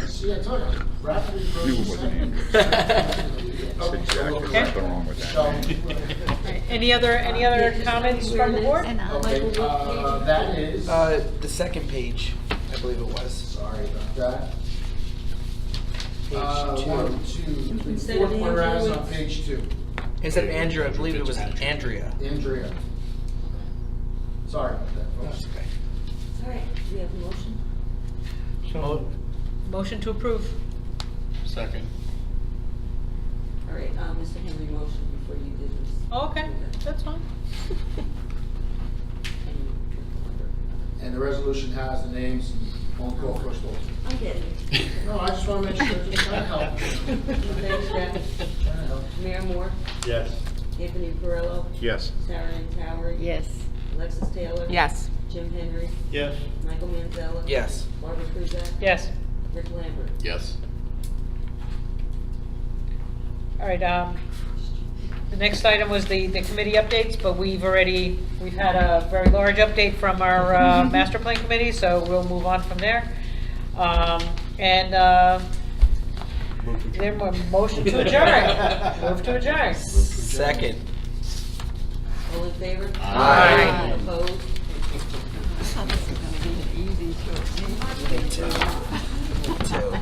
See, I told you, rapidly approaching Knew it wasn't 70. Andrew. That's exactly what's wrong with that. Any other comments from the board? And Okay, that is, The second page, I believe it was. sorry about that. Page 2. 1, 2, 3, Instead fourth of whereas Andrew, on page 2. Instead of Andrew, I believe it was Andrea. Andrea. Sorry about that, folks. Okay. All right, do we have a motion? So, Motion to approve. Second. All right, Mr. Henry motioned before you did this. Oh, okay, that's fine. And the resolution has the names and won't call first alternate. I'm getting it. No, I just want to make sure, just trying to help. Thanks, Jack. Trying to help. Mayor Moore, Yes. Anthony Perillo, Yes. Sarah Ann Towery. Yes. Alexis Taylor. Yes. Jim Henry, Yes. Michael Manzella. Yes. Barbara Kruczak. Yes. Rick Lambert. Yes. All right, the next item was the committee updates, but we've had a very large update from our master plan committee, so we'll move on from there. Then motion to adjourn. Move to adjourn. Second. All in favor? Aye. Opposed?